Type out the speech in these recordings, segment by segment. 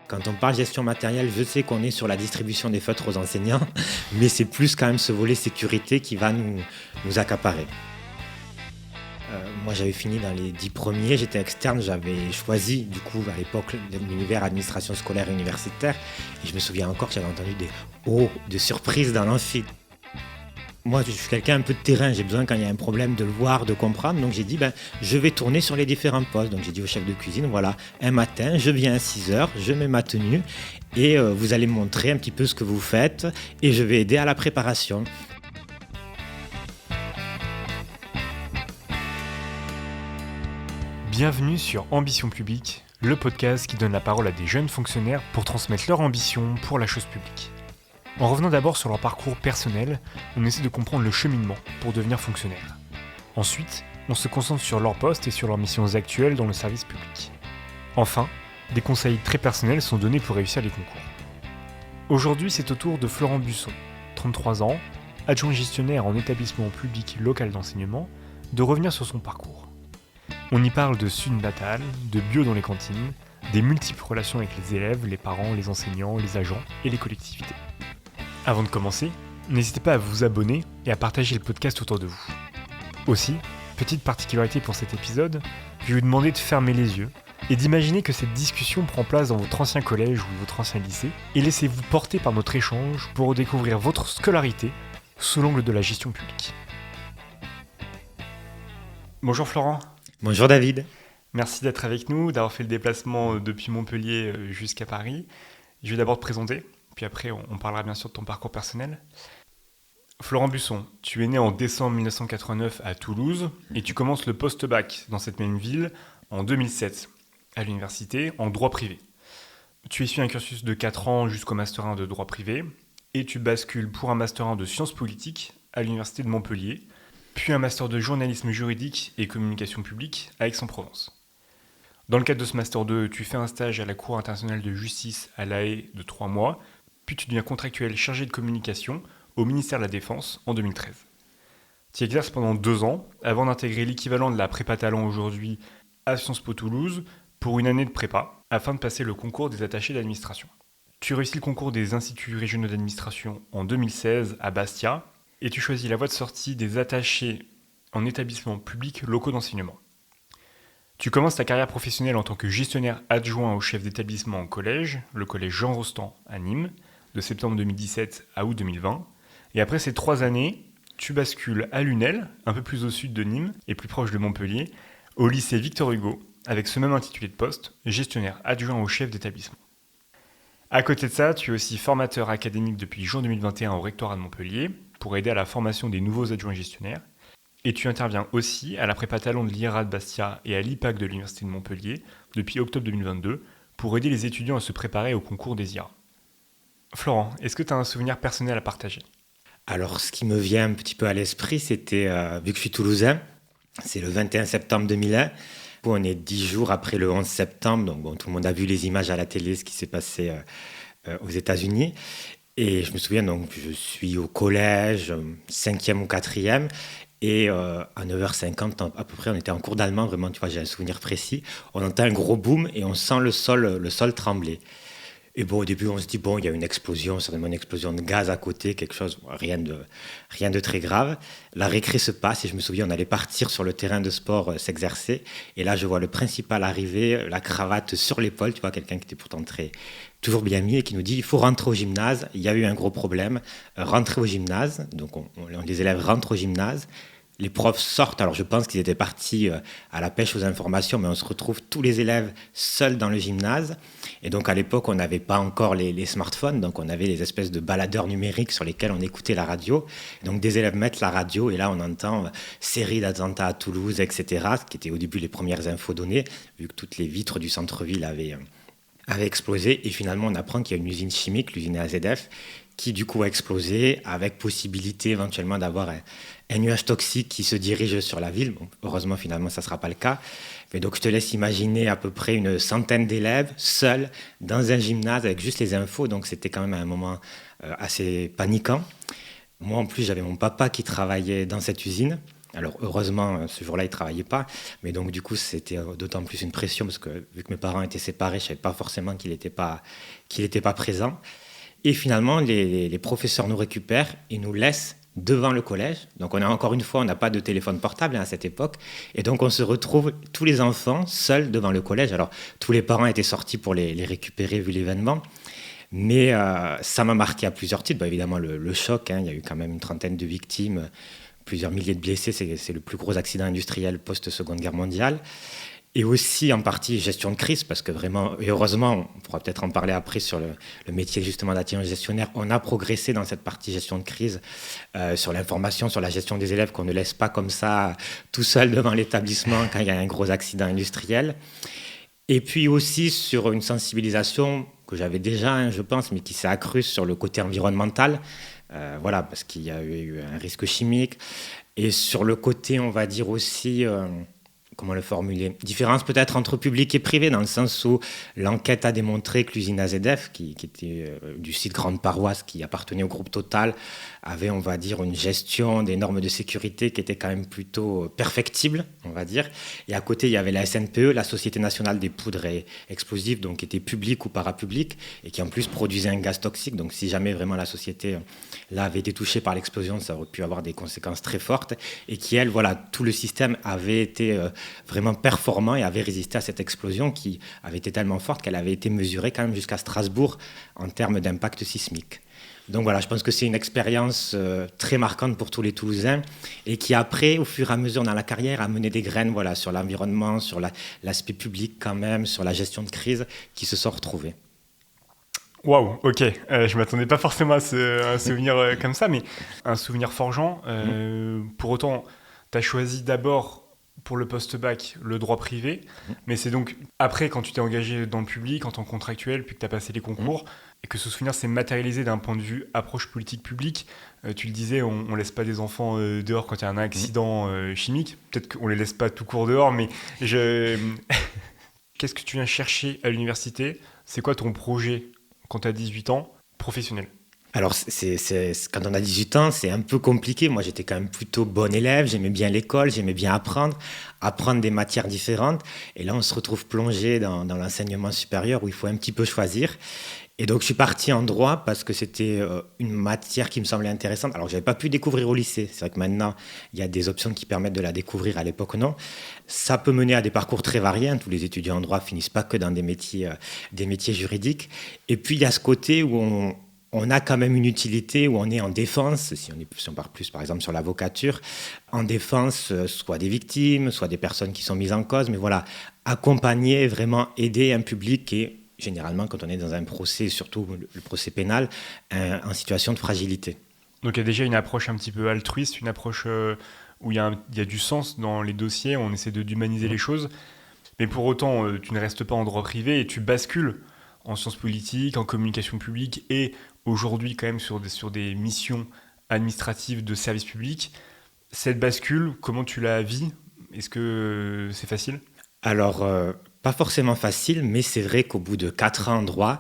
Quand on parle gestion matérielle, je sais qu'on est sur la distribution des feutres aux enseignants, mais c'est plus quand même ce volet sécurité qui va nous accaparer. Moi, j'avais fini dans les 10 premiers, j'étais externe, j'avais choisi, du coup, à l'époque, l'univers administration scolaire et universitaire, et je me souviens encore que j'avais entendu des « oh » de surprise dans l'amphi. Moi, je suis quelqu'un un peu de terrain, j'ai besoin quand il y a un problème de le voir, de comprendre, donc j'ai dit je vais tourner sur les différents postes. Donc j'ai dit au chef de cuisine, voilà, un matin, je viens à 6h, je mets ma tenue et vous allez me montrer un petit peu ce que vous faites et je vais aider à la préparation. Bienvenue sur Ambition Publique, le podcast qui donne la parole à des jeunes fonctionnaires pour transmettre leur ambition pour la chose publique. En revenant d'abord sur leur parcours personnel, on essaie de comprendre le cheminement pour devenir fonctionnaire. Ensuite, on se concentre sur leur poste et sur leurs missions actuelles dans le service public. Enfin, des conseils très personnels sont donnés pour réussir les concours. Aujourd'hui, c'est au tour de Florent Busson, 33 ans, adjoint gestionnaire en établissement public local d'enseignement, de revenir sur son parcours. On y parle de sud natal, de bio dans les cantines, des multiples relations avec les élèves, les parents, les enseignants, les agents et les collectivités. Avant de commencer, n'hésitez pas à vous abonner et à partager le podcast autour de vous. Aussi, petite particularité pour cet épisode, je vais vous demander de fermer les yeux et d'imaginer que cette discussion prend place dans votre ancien collège ou votre ancien lycée et laissez-vous porter par notre échange pour redécouvrir votre scolarité sous l'angle de la gestion publique. Bonjour Florent. Bonjour David. Merci d'être avec nous, d'avoir fait le déplacement depuis Montpellier jusqu'à Paris. Je vais d'abord te présenter, puis après on parlera bien sûr de ton parcours personnel. Florent Busson, tu es né en décembre 1989 à Toulouse et tu commences le post-bac dans cette même ville en 2007 à l'université en droit privé. Tu suis un cursus de 4 ans jusqu'au Master 1 de droit privé et tu bascules pour un Master 1 de sciences politiques à l'université de Montpellier, puis un Master de journalisme juridique et communication publique à Aix-en-Provence. Dans le cadre de ce Master 2, tu fais un stage à la Cour internationale de justice à La Haye de 3 mois, puis tu deviens contractuel chargé de communication au ministère de la Défense en 2013. Tu exerces pendant 2 ans avant d'intégrer l'équivalent de la prépa talent aujourd'hui à Sciences Po Toulouse pour une année de prépa afin de passer le concours des attachés d'administration. Tu réussis le concours des instituts régionaux d'administration en 2016 à Bastia et tu choisis la voie de sortie des attachés en établissements publics locaux d'enseignement. Tu commences ta carrière professionnelle en tant que gestionnaire adjoint au chef d'établissement en collège, le collège Jean Rostand à Nîmes, de septembre 2017 à août 2020. Et après ces 3 années, tu bascules à Lunel, un peu plus au sud de Nîmes et plus proche de Montpellier, au lycée Victor Hugo, avec ce même intitulé de poste, gestionnaire adjoint au chef d'établissement. À côté de ça, tu es aussi formateur académique depuis juin 2021 au rectorat de Montpellier pour aider à la formation des nouveaux adjoints gestionnaires. Et tu interviens aussi à la prépa talent de l'IRA de Bastia et à l'IPAC de l'Université de Montpellier depuis octobre 2022 pour aider les étudiants à se préparer au concours des IRA. Florent, est-ce que tu as un souvenir personnel à partager ? Alors ce qui me vient un petit peu à l'esprit, c'était, vu que je suis toulousain, c'est le 21 septembre 2001. On est 10 jours après le 11 septembre, donc bon, tout le monde a vu les images à la télé, ce qui s'est passé aux États-Unis. Et je me souviens, donc, je suis au collège, 5e ou 4e, et à 9h50 à peu près, on était en cours d'allemand, vraiment, tu vois, j'ai un souvenir précis. On entend un gros boom et on sent le sol trembler. Et bon, au début, on se dit, bon, il y a une explosion, certainement une explosion de gaz à côté, quelque chose, rien de très grave. La récré se passe et je me souviens, on allait partir sur le terrain de sport s'exercer. Et là, je vois le principal arriver, la cravate sur l'épaule, tu vois, quelqu'un qui était pourtant toujours bien mis et qui nous dit, il faut rentrer au gymnase. Il y a eu un gros problème, rentrer au gymnase. Donc, les élèves rentrent au gymnase. Les profs sortent, alors je pense qu'ils étaient partis à la pêche aux informations, mais on se retrouve tous les élèves seuls dans le gymnase. Et donc à l'époque, on n'avait pas encore les smartphones, donc on avait les espèces de baladeurs numériques sur lesquels on écoutait la radio. Et donc des élèves mettent la radio et là on entend série d'attentats à Toulouse, etc., ce qui était au début les premières infos données, vu que toutes les vitres du centre-ville avaient explosé. Et finalement, on apprend qu'il y a une usine chimique, l'usine AZF, qui du coup a explosé, avec possibilité éventuellement d'avoir un nuage toxique qui se dirige sur la ville. Bon, heureusement, finalement, ça ne sera pas le cas. Mais donc, je te laisse imaginer à peu près une centaine d'élèves seuls dans un gymnase avec juste les infos. Donc, c'était quand même un moment assez paniquant. Moi, en plus, j'avais mon papa qui travaillait dans cette usine. Alors heureusement, ce jour-là, il ne travaillait pas, mais donc du coup, c'était d'autant plus une pression parce que vu que mes parents étaient séparés, je ne savais pas forcément qu'il était pas présent. Et finalement, les professeurs nous récupèrent et nous laissent devant le collège. Donc encore une fois, on n'a pas de téléphone portable à cette époque. Et donc on se retrouve, tous les enfants, seuls devant le collège. Alors tous les parents étaient sortis pour les récupérer vu l'événement. Mais ça m'a marqué à plusieurs titres. Évidemment, le choc, hein, il y a eu quand même une trentaine de victimes, plusieurs milliers de blessés. C'est le plus gros accident industriel post-Seconde Guerre mondiale. Et aussi en partie gestion de crise, parce que vraiment, et heureusement, on pourra peut-être en parler après sur le métier justement d'adjoint gestionnaire, on a progressé dans cette partie gestion de crise, sur l'information, sur la gestion des élèves, qu'on ne laisse pas comme ça tout seul devant l'établissement quand il y a un gros accident industriel. Et puis aussi sur une sensibilisation que j'avais déjà, hein, je pense, mais qui s'est accrue sur le côté environnemental, voilà, parce qu'il y a eu un risque chimique, et sur le côté, on va dire aussi... comment le formuler? Différence peut-être entre public et privé, dans le sens où l'enquête a démontré que l'usine AZF, qui était du site Grande Paroisse, qui appartenait au groupe Total, avait, on va dire, une gestion des normes de sécurité qui était quand même plutôt perfectible, on va dire. Et à côté, il y avait la SNPE, la Société nationale des poudres et explosifs, donc qui était publique ou parapublique, et qui en plus produisait un gaz toxique. Donc si jamais vraiment la société là avait été touchée par l'explosion, ça aurait pu avoir des conséquences très fortes. Et qui, elle, voilà, tout le système avait été... vraiment performant et avait résisté à cette explosion qui avait été tellement forte qu'elle avait été mesurée quand même jusqu'à Strasbourg en termes d'impact sismique. Donc voilà, je pense que c'est une expérience très marquante pour tous les Toulousains et qui après, au fur et à mesure dans la carrière, a mené des graines voilà, sur l'environnement, sur l'aspect public quand même, sur la gestion de crise qui se sont retrouvées. Waouh, ok. Je ne m'attendais pas forcément à un souvenir comme ça, mais un souvenir forgeant. Pour autant, tu as choisi d'abord pour le post-bac, le droit privé, mais c'est donc après, quand tu t'es engagé dans le public en tant que contractuel, puis que tu as passé les concours, et que ce souvenir s'est matérialisé d'un point de vue approche politique publique. Tu le disais, on ne laisse pas des enfants dehors quand il y a un accident chimique. Peut-être qu'on ne les laisse pas tout court dehors, mais qu'est-ce que tu viens chercher à l'université? C'est quoi ton projet quand tu as 18 ans, professionnel? Alors, quand on a 18 ans, c'est un peu compliqué. Moi, j'étais quand même plutôt bon élève. J'aimais bien l'école, j'aimais bien apprendre des matières différentes. Et là, on se retrouve plongé dans l'enseignement supérieur où il faut un petit peu choisir. Et donc, je suis parti en droit parce que c'était une matière qui me semblait intéressante. Alors, je n'avais pas pu découvrir au lycée. C'est vrai que maintenant, il y a des options qui permettent de la découvrir. À l'époque, non. Ça peut mener à des parcours très variés. Tous les étudiants en droit finissent pas que dans des métiers juridiques. Et puis, il y a ce côté où on a quand même une utilité où on est en défense, si on part plus par exemple sur l'avocature, en défense soit des victimes, soit des personnes qui sont mises en cause, mais voilà, accompagner, vraiment aider un public qui est généralement, quand on est dans un procès, surtout le procès pénal, en situation de fragilité. Donc il y a déjà une approche un petit peu altruiste, une approche où il y a du sens dans les dossiers, on essaie d'humaniser les choses, mais pour autant, tu ne restes pas en droit privé et tu bascules en sciences politiques, en communication publique et aujourd'hui quand même sur des missions administratives de service public. Cette bascule, comment tu la vis? Est-ce que c'est facile? Alors, pas forcément facile, mais c'est vrai qu'au bout de 4 ans en droit,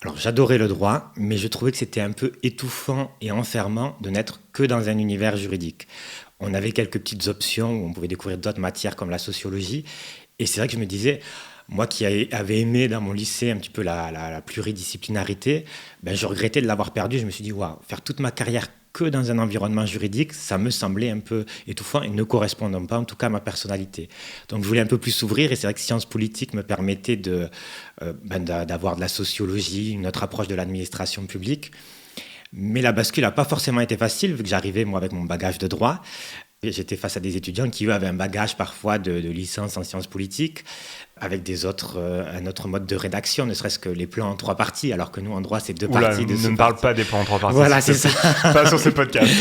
alors j'adorais le droit, mais je trouvais que c'était un peu étouffant et enfermant de n'être que dans un univers juridique. On avait quelques petites options où on pouvait découvrir d'autres matières comme la sociologie, et c'est vrai que je me disais... Moi qui avais aimé dans mon lycée un petit peu la pluridisciplinarité, je regrettais de l'avoir perdu. Je me suis dit, waouh, faire toute ma carrière que dans un environnement juridique, ça me semblait un peu étouffant et ne correspondant pas en tout cas à ma personnalité. Donc je voulais un peu plus s'ouvrir et c'est vrai que sciences politiques me permettait d'avoir de la sociologie, une autre approche de l'administration publique. Mais la bascule n'a pas forcément été facile vu que j'arrivais moi avec mon bagage de droit. Et j'étais face à des étudiants qui, eux, avaient un bagage parfois de licence en sciences politiques, avec un autre mode de rédaction, ne serait-ce que les plans en 3 parties, alors que nous, en droit, c'est 2 parties. Ne me parle pas des plans en 3 parties. Voilà, c'est ça. Pas sur ce podcast.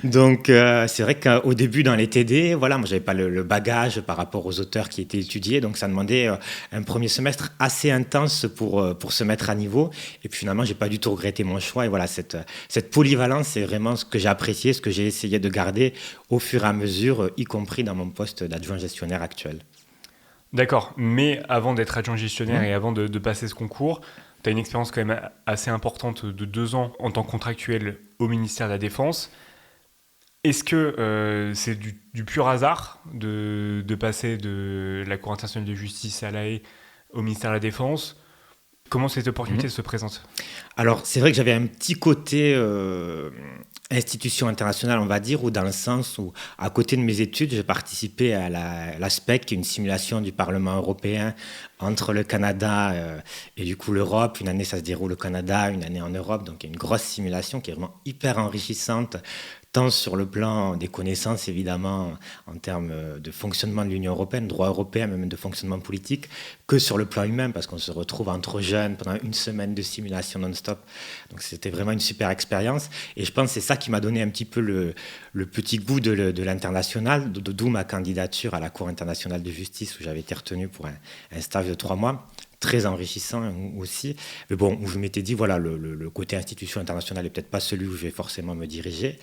Donc, c'est vrai qu'au début, dans les TD, voilà, moi, j'avais pas le bagage par rapport aux auteurs qui étaient étudiés, donc ça demandait un premier semestre assez intense pour se mettre à niveau. Et puis finalement, j'ai pas du tout regretté mon choix. Et voilà, cette polyvalence, c'est vraiment ce que j'ai apprécié, ce que j'ai essayé de garder au fur et à mesure, y compris dans mon poste d'adjoint gestionnaire actuel. D'accord, mais avant d'être adjoint gestionnaire et avant de passer ce concours, tu as une expérience quand même assez importante de 2 ans en tant que contractuel au ministère de la Défense. Est-ce que c'est du pur hasard de passer de la Cour internationale de justice à La Haye au ministère de la Défense? Comment cette opportunité se présente? Alors, c'est vrai que j'avais un petit côté institution internationale, on va dire, ou dans le sens où, à côté de mes études, j'ai participé à l'ASPEC, qui est une simulation du Parlement européen entre le Canada et du coup l'Europe. Une année, ça se déroule au Canada, une année en Europe. Donc, il y a une grosse simulation qui est vraiment hyper enrichissante, tant sur le plan des connaissances, évidemment, en termes de fonctionnement de l'Union européenne, droit européen, mais même de fonctionnement politique, que sur le plan humain, parce qu'on se retrouve entre jeunes pendant une semaine de simulation non-stop. Donc c'était vraiment une super expérience. Et je pense que c'est ça qui m'a donné un petit peu le petit goût de l'international, d'où ma candidature à la Cour internationale de justice, où j'avais été retenu pour un stage de 3 mois. Très enrichissant aussi. Mais bon, où je m'étais dit, voilà, le côté institution internationale n'est peut-être pas celui où je vais forcément me diriger.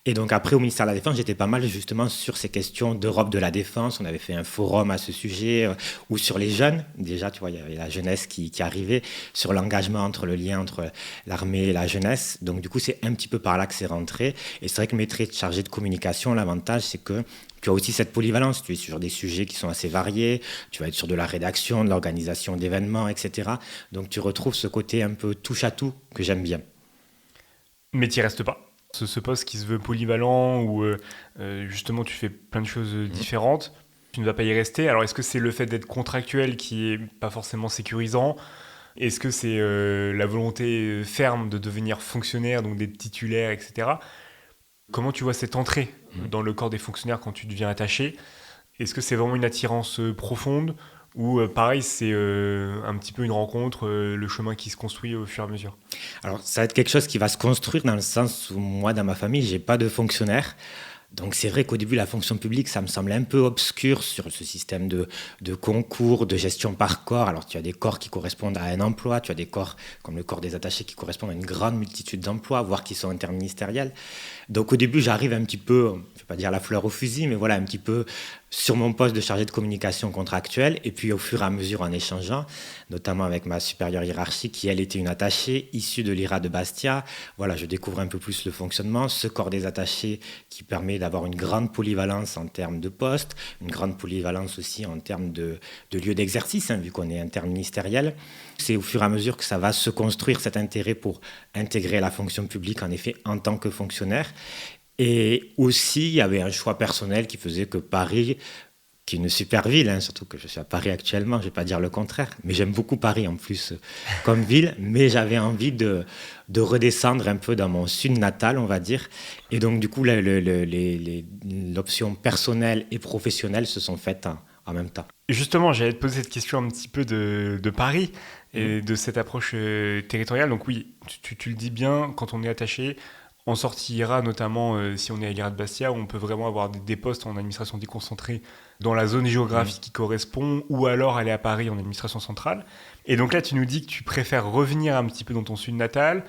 Et donc après, au ministère de la Défense, j'étais pas mal justement sur ces questions d'Europe de la Défense. On avait fait un forum à ce sujet, ou sur les jeunes. Déjà, tu vois, il y avait la jeunesse qui arrivait, sur l'engagement entre le lien entre l'armée et la jeunesse. Donc du coup, c'est un petit peu par là que c'est rentré. Et c'est vrai que mes traits chargés de communication, l'avantage, c'est que tu as aussi cette polyvalence, tu es sur des sujets qui sont assez variés, tu vas être sur de la rédaction, de l'organisation d'événements, etc. Donc tu retrouves ce côté un peu touche à tout que j'aime bien. Mais tu n'y restes pas. Ce poste qui se veut polyvalent, où justement tu fais plein de choses différentes, tu ne vas pas y rester. Alors est-ce que c'est le fait d'être contractuel qui est pas forcément sécurisant? Est-ce que c'est la volonté ferme de devenir fonctionnaire, donc d'être titulaire, etc. Comment tu vois cette entrée dans le corps des fonctionnaires quand tu deviens attaché? Est-ce que c'est vraiment une attirance profonde ou pareil, c'est un petit peu une rencontre, le chemin qui se construit au fur et à mesure? Alors ça va être quelque chose qui va se construire dans le sens où moi, dans ma famille, j'ai pas de fonctionnaire. Donc c'est vrai qu'au début, la fonction publique, ça me semblait un peu obscur sur ce système de concours, de gestion par corps. Alors tu as des corps qui correspondent à un emploi, tu as des corps comme le corps des attachés qui correspondent à une grande multitude d'emplois, voire qui sont interministériels. Donc au début, j'arrive un petit peu, je ne vais pas dire la fleur au fusil, mais voilà, un petit peu sur mon poste de chargé de communication contractuelle. Et puis au fur et à mesure, en échangeant, notamment avec ma supérieure hiérarchique, qui elle était une attachée issue de l'IRA de Bastia, voilà, je découvre un peu plus le fonctionnement, ce corps des attachés qui permet d'avoir une grande polyvalence en termes de poste, une grande polyvalence aussi en termes de lieu d'exercice, vu qu'on est interministériel. C'est au fur et à mesure que ça va se construire cet intérêt pour intégrer la fonction publique, en effet, en tant que fonctionnaire. Et aussi, il y avait un choix personnel qui faisait que Paris, qui est une super ville, surtout que je suis à Paris actuellement, je ne vais pas dire le contraire, mais j'aime beaucoup Paris en plus comme ville, mais j'avais envie de redescendre un peu dans mon sud natal, on va dire. Et donc, du coup, l'option personnelle et professionnelle se sont faites en même temps. Justement, j'allais te poser cette question un petit peu de Paris et de cette approche territoriale. Donc oui, tu le dis bien, quand on est attaché, on sortira notamment si on est à l'IRA de Bastia, où on peut vraiment avoir des postes en administration déconcentrée dans la zone géographique qui correspond, ou alors aller à Paris en administration centrale. Et donc là, tu nous dis que tu préfères revenir un petit peu dans ton sud natal.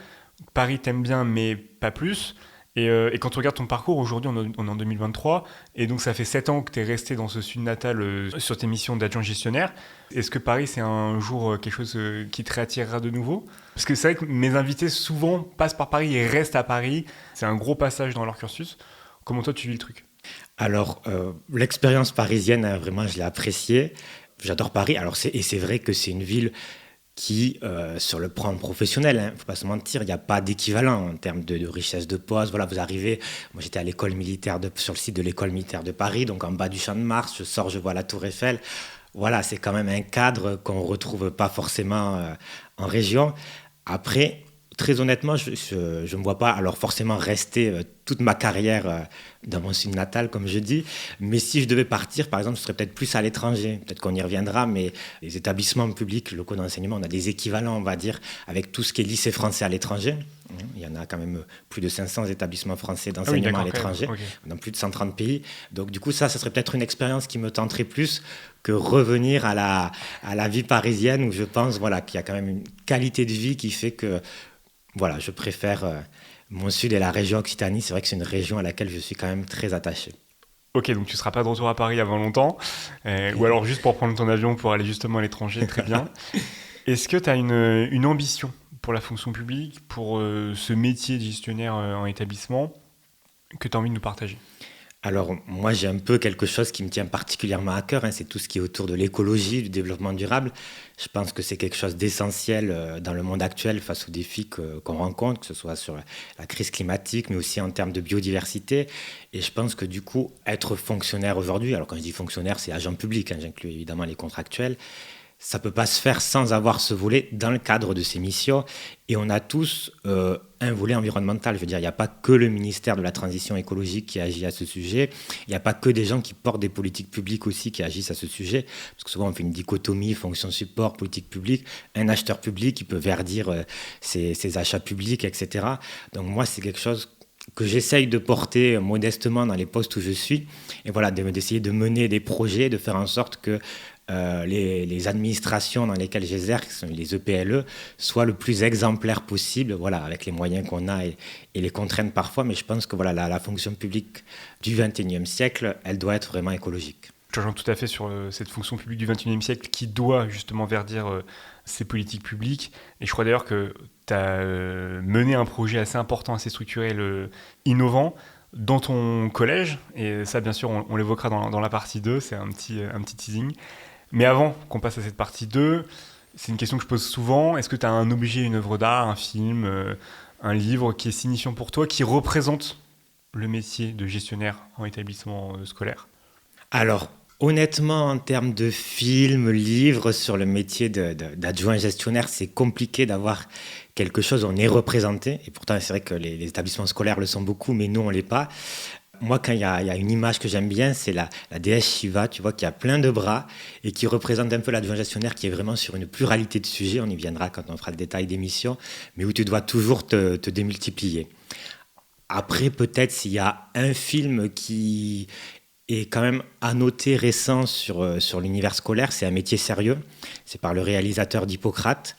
Paris, t'aimes bien, mais pas plus. Et quand tu regardes ton parcours, aujourd'hui, on est en 2023, et donc ça fait 7 ans que tu es resté dans ce sud natal sur tes missions d'adjoint gestionnaire. Est-ce que Paris, c'est un jour quelque chose qui te réattirera de nouveau? Parce que c'est vrai que mes invités souvent passent par Paris et restent à Paris. C'est un gros passage dans leur cursus. Comment toi, tu vis le truc? Alors, l'expérience parisienne, vraiment, je l'ai appréciée. J'adore Paris. Alors, c'est vrai que c'est une ville qui, sur le plan professionnel, il ne faut pas se mentir, il n'y a pas d'équivalent en termes de richesse de poste. Voilà, vous arrivez, moi j'étais à l'école militaire sur le site de l'école militaire de Paris, donc en bas du Champ de Mars, je sors, je vois la Tour Eiffel. Voilà, c'est quand même un cadre qu'on ne retrouve pas forcément en région. Après, très honnêtement, je ne me vois pas alors forcément rester toute ma carrière dans mon sud natal, comme je dis. Mais si je devais partir, par exemple, ce serait peut-être plus à l'étranger. Peut-être qu'on y reviendra, mais les établissements publics locaux d'enseignement, on a des équivalents, on va dire, avec tout ce qui est lycée français à l'étranger. Il y en a quand même plus de 500 établissements français d'enseignement à l'étranger, dans plus de 130 pays. Donc du coup, ça serait peut-être une expérience qui me tenterait plus que revenir à la vie parisienne, où je pense voilà, qu'il y a quand même une qualité de vie qui fait que voilà, je préfère mon sud et la région Occitanie. C'est vrai que c'est une région à laquelle je suis quand même très attaché. Ok, donc tu ne seras pas de retour à Paris avant longtemps, ou alors juste pour prendre ton avion pour aller justement à l'étranger, très bien. Est-ce que tu as une ambition pour la fonction publique, pour ce métier de gestionnaire en établissement? que tu as envie de nous partager? Alors, moi, j'ai un peu quelque chose qui me tient particulièrement à cœur, hein, c'est tout ce qui est autour de l'écologie, du développement durable. Je pense que c'est quelque chose d'essentiel dans le monde actuel face aux défis qu'on rencontre, que ce soit sur la crise climatique, mais aussi en termes de biodiversité. Et je pense que du coup, être fonctionnaire aujourd'hui, alors quand je dis fonctionnaire, c'est agent public, hein, j'inclus évidemment les contractuels, ça ne peut pas se faire sans avoir ce volet dans le cadre de ces missions. Et on a tous un volet environnemental. Je veux dire, il n'y a pas que le ministère de la Transition écologique qui agit à ce sujet. Il n'y a pas que des gens qui portent des politiques publiques aussi qui agissent à ce sujet. Parce que souvent, on fait une dichotomie, fonction support, politique publique. Un acheteur public, il peut verdir ses achats publics, etc. Donc moi, c'est quelque chose que j'essaye de porter modestement dans les postes où je suis. Et voilà, d'essayer de mener des projets, de faire en sorte que les administrations dans lesquelles j'exerce, les EPLE, soient le plus exemplaires possible, voilà, avec les moyens qu'on a et les contraintes parfois. Mais je pense que voilà, la fonction publique du XXIe siècle, elle doit être vraiment écologique. Je rejoins tout à fait sur cette fonction publique du XXIe siècle qui doit justement verdir ces politiques publiques. Et je crois d'ailleurs que tu as mené un projet assez important, assez structuré, innovant, dans ton collège. Et ça, bien sûr, on l'évoquera dans la partie 2, c'est un petit teasing. Mais avant qu'on passe à cette partie 2, c'est une question que je pose souvent. Est-ce que tu as un objet, une œuvre d'art, un film, un livre qui est signifiant pour toi, qui représente le métier de gestionnaire en établissement scolaire ? Alors, honnêtement, en termes de films, livres sur le métier d'adjoint gestionnaire, c'est compliqué d'avoir quelque chose où on est représenté. Et pourtant, c'est vrai que les établissements scolaires le sont beaucoup, mais nous, on ne l'est pas. Moi, quand il y a une image que j'aime bien, c'est la déesse Shiva, tu vois, qui a plein de bras et qui représente un peu l'adjoint gestionnaire qui est vraiment sur une pluralité de sujets. On y viendra quand on fera le détail des missions, mais où tu dois toujours te démultiplier. Après, peut-être s'il y a un film qui est quand même à noter récent sur l'univers scolaire, c'est Un métier sérieux. C'est par le réalisateur d'Hippocrate.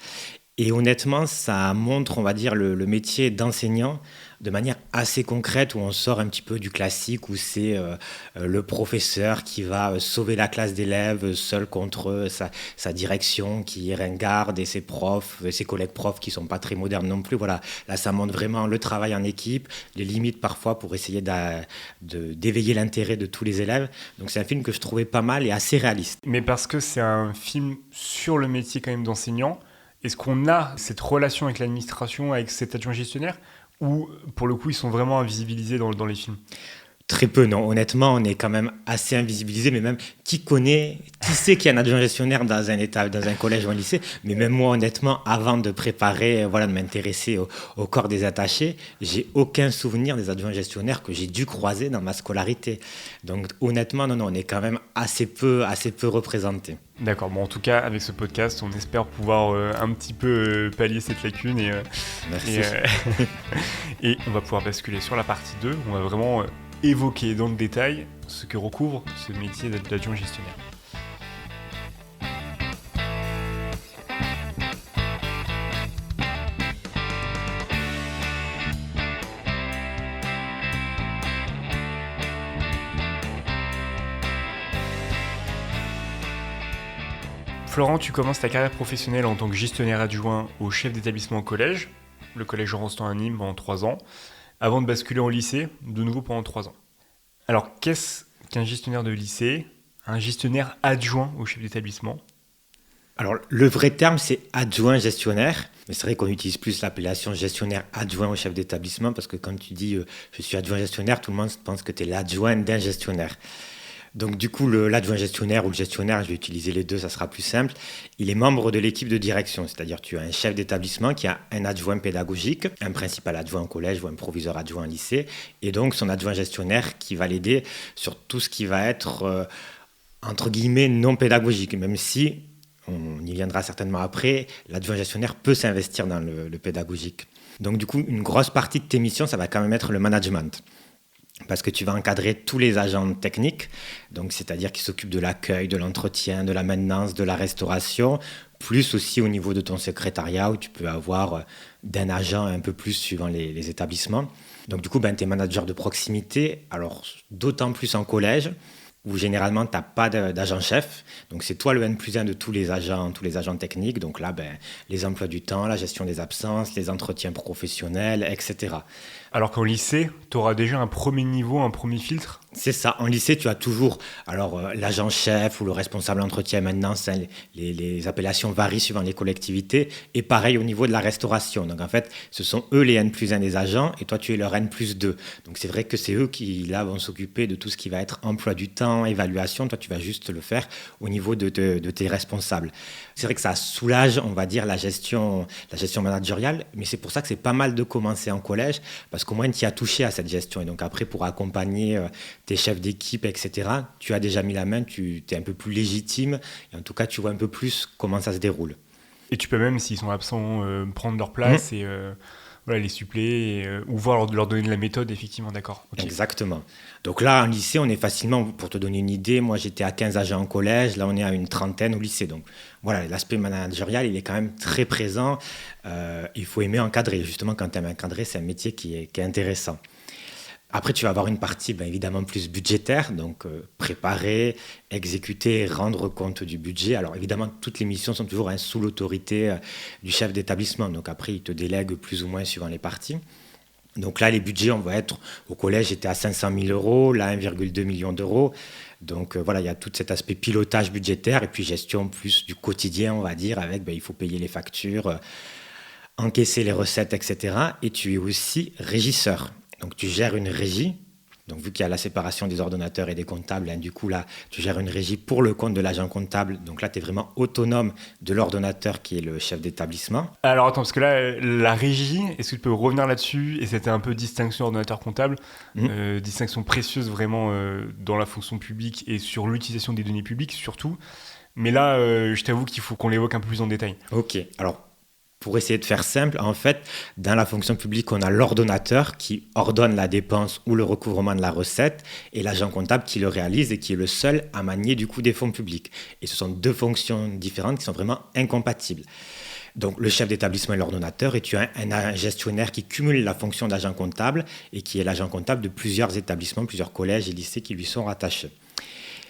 Et honnêtement, ça montre, on va dire, le métier d'enseignant de manière assez concrète, où on sort un petit peu du classique, où c'est le professeur qui va sauver la classe d'élèves seul contre sa direction, qui est ringarde, et ses profs, ses collègues profs qui ne sont pas très modernes non plus. Voilà, là, ça montre vraiment le travail en équipe, les limites parfois pour essayer d'éveiller l'intérêt de tous les élèves. Donc c'est un film que je trouvais pas mal et assez réaliste. Mais parce que c'est un film sur le métier quand même d'enseignant, est-ce qu'on a cette relation avec l'administration, avec cet adjoint gestionnaire, ou pour le coup ils sont vraiment invisibilisés dans les films ? Très peu, non. Honnêtement, on est quand même assez invisibilisé, mais même qui sait qu'il y a un adjoint gestionnaire dans un collège ou un lycée. Mais même moi, honnêtement, avant de préparer, de m'intéresser au corps des attachés, j'ai aucun souvenir des adjoints gestionnaires que j'ai dû croiser dans ma scolarité. Donc honnêtement, non, on est quand même assez peu représentés. D'accord, bon en tout cas avec ce podcast on espère pouvoir un petit peu pallier cette lacune Merci. Et on va pouvoir basculer sur la partie 2, on va vraiment évoquer dans le détail ce que recouvre ce métier d'adjoint gestionnaire. Florent, tu commences ta carrière professionnelle en tant que gestionnaire adjoint au chef d'établissement au collège, le collège Jean Rostand à Nîmes pendant 3 ans, avant de basculer en lycée, de nouveau pendant 3 ans. Alors, qu'est-ce qu'un gestionnaire de lycée, un gestionnaire adjoint au chef d'établissement ? Alors, le vrai terme, c'est adjoint gestionnaire. Mais c'est vrai qu'on utilise plus l'appellation gestionnaire adjoint au chef d'établissement parce que quand tu dis je suis adjoint gestionnaire, tout le monde pense que tu es l'adjoint d'un gestionnaire. Donc du coup, l'adjoint gestionnaire ou le gestionnaire, je vais utiliser les deux, ça sera plus simple, il est membre de l'équipe de direction, c'est-à-dire tu as un chef d'établissement qui a un adjoint pédagogique, un principal adjoint au collège ou un proviseur adjoint au lycée, et donc son adjoint gestionnaire qui va l'aider sur tout ce qui va être, entre guillemets, non pédagogique, même si, on y viendra certainement après, l'adjoint gestionnaire peut s'investir dans le pédagogique. Donc du coup, une grosse partie de tes missions, ça va quand même être le management. Parce que tu vas encadrer tous les agents techniques, donc c'est-à-dire qui s'occupent de l'accueil, de l'entretien, de la maintenance, de la restauration, plus aussi au niveau de ton secrétariat où tu peux avoir d'un agent un peu plus suivant les établissements. Donc du coup, tu es manager de proximité, alors d'autant plus en collège, où généralement, tu n'as pas d'agent-chef. Donc, c'est toi le N+1 de tous les agents techniques. Donc là, les emplois du temps, la gestion des absences, les entretiens professionnels, etc. Alors qu'au lycée, tu auras déjà un premier niveau, un premier filtre. C'est ça. En lycée, tu as toujours l'agent-chef ou le responsable entretien. Maintenant, les appellations varient suivant les collectivités. Et pareil au niveau de la restauration. Donc, en fait, ce sont eux les N+1 des agents et toi, tu es leur N+2. Donc, c'est vrai que c'est eux qui, là, vont s'occuper de tout ce qui va être emploi du temps, évaluation. Toi, tu vas juste le faire au niveau de tes responsables. C'est vrai que ça soulage, on va dire, la gestion managériale. Mais c'est pour ça que c'est pas mal de commencer en collège parce qu'au moins, tu y as touché à cette gestion. Et donc, après, pour accompagner tes chefs d'équipe, etc., tu as déjà mis la main, tu es un peu plus légitime. Et en tout cas, tu vois un peu plus comment ça se déroule. Et tu peux même, s'ils sont absents, prendre leur place et les suppléer ou voir leur donner de la méthode, effectivement, d'accord. Okay. Exactement. Donc là, en lycée, on est facilement, pour te donner une idée, moi j'étais à 15 agents en collège, là on est à une trentaine au lycée. Donc voilà, l'aspect managérial, il est quand même très présent. Il faut aimer encadrer. Justement, quand tu aimes encadrer, c'est un métier qui est intéressant. Après, tu vas avoir une partie évidemment plus budgétaire, donc préparer, exécuter, rendre compte du budget. Alors évidemment, toutes les missions sont toujours sous l'autorité du chef d'établissement. Donc après, il te délègue plus ou moins suivant les parties. Donc là, les budgets, on va être, au collège, j'étais à 500 000 euros, là 1,2 million d'euros. Donc voilà, il y a tout cet aspect pilotage budgétaire et puis gestion plus du quotidien, on va dire, avec il faut payer les factures, encaisser les recettes, etc. Et tu es aussi régisseur. Donc, tu gères une régie. Donc, vu qu'il y a la séparation des ordonnateurs et des comptables, du coup, là, tu gères une régie pour le compte de l'agent comptable. Donc là, tu es vraiment autonome de l'ordonnateur qui est le chef d'établissement. Alors, attends, parce que là, la régie, est-ce que tu peux revenir là-dessus? Et c'était un peu distinction ordonnateur-comptable, distinction précieuse vraiment dans la fonction publique et sur l'utilisation des données publiques, surtout. Mais là, je t'avoue qu'il faut qu'on l'évoque un peu plus en détail. Ok, alors... Pour essayer de faire simple, en fait, dans la fonction publique, on a l'ordonnateur qui ordonne la dépense ou le recouvrement de la recette et l'agent comptable qui le réalise et qui est le seul à manier du coup des fonds publics. Et ce sont deux fonctions différentes qui sont vraiment incompatibles. Donc, le chef d'établissement est l'ordonnateur et tu as un gestionnaire qui cumule la fonction d'agent comptable et qui est l'agent comptable de plusieurs établissements, plusieurs collèges et lycées qui lui sont rattachés.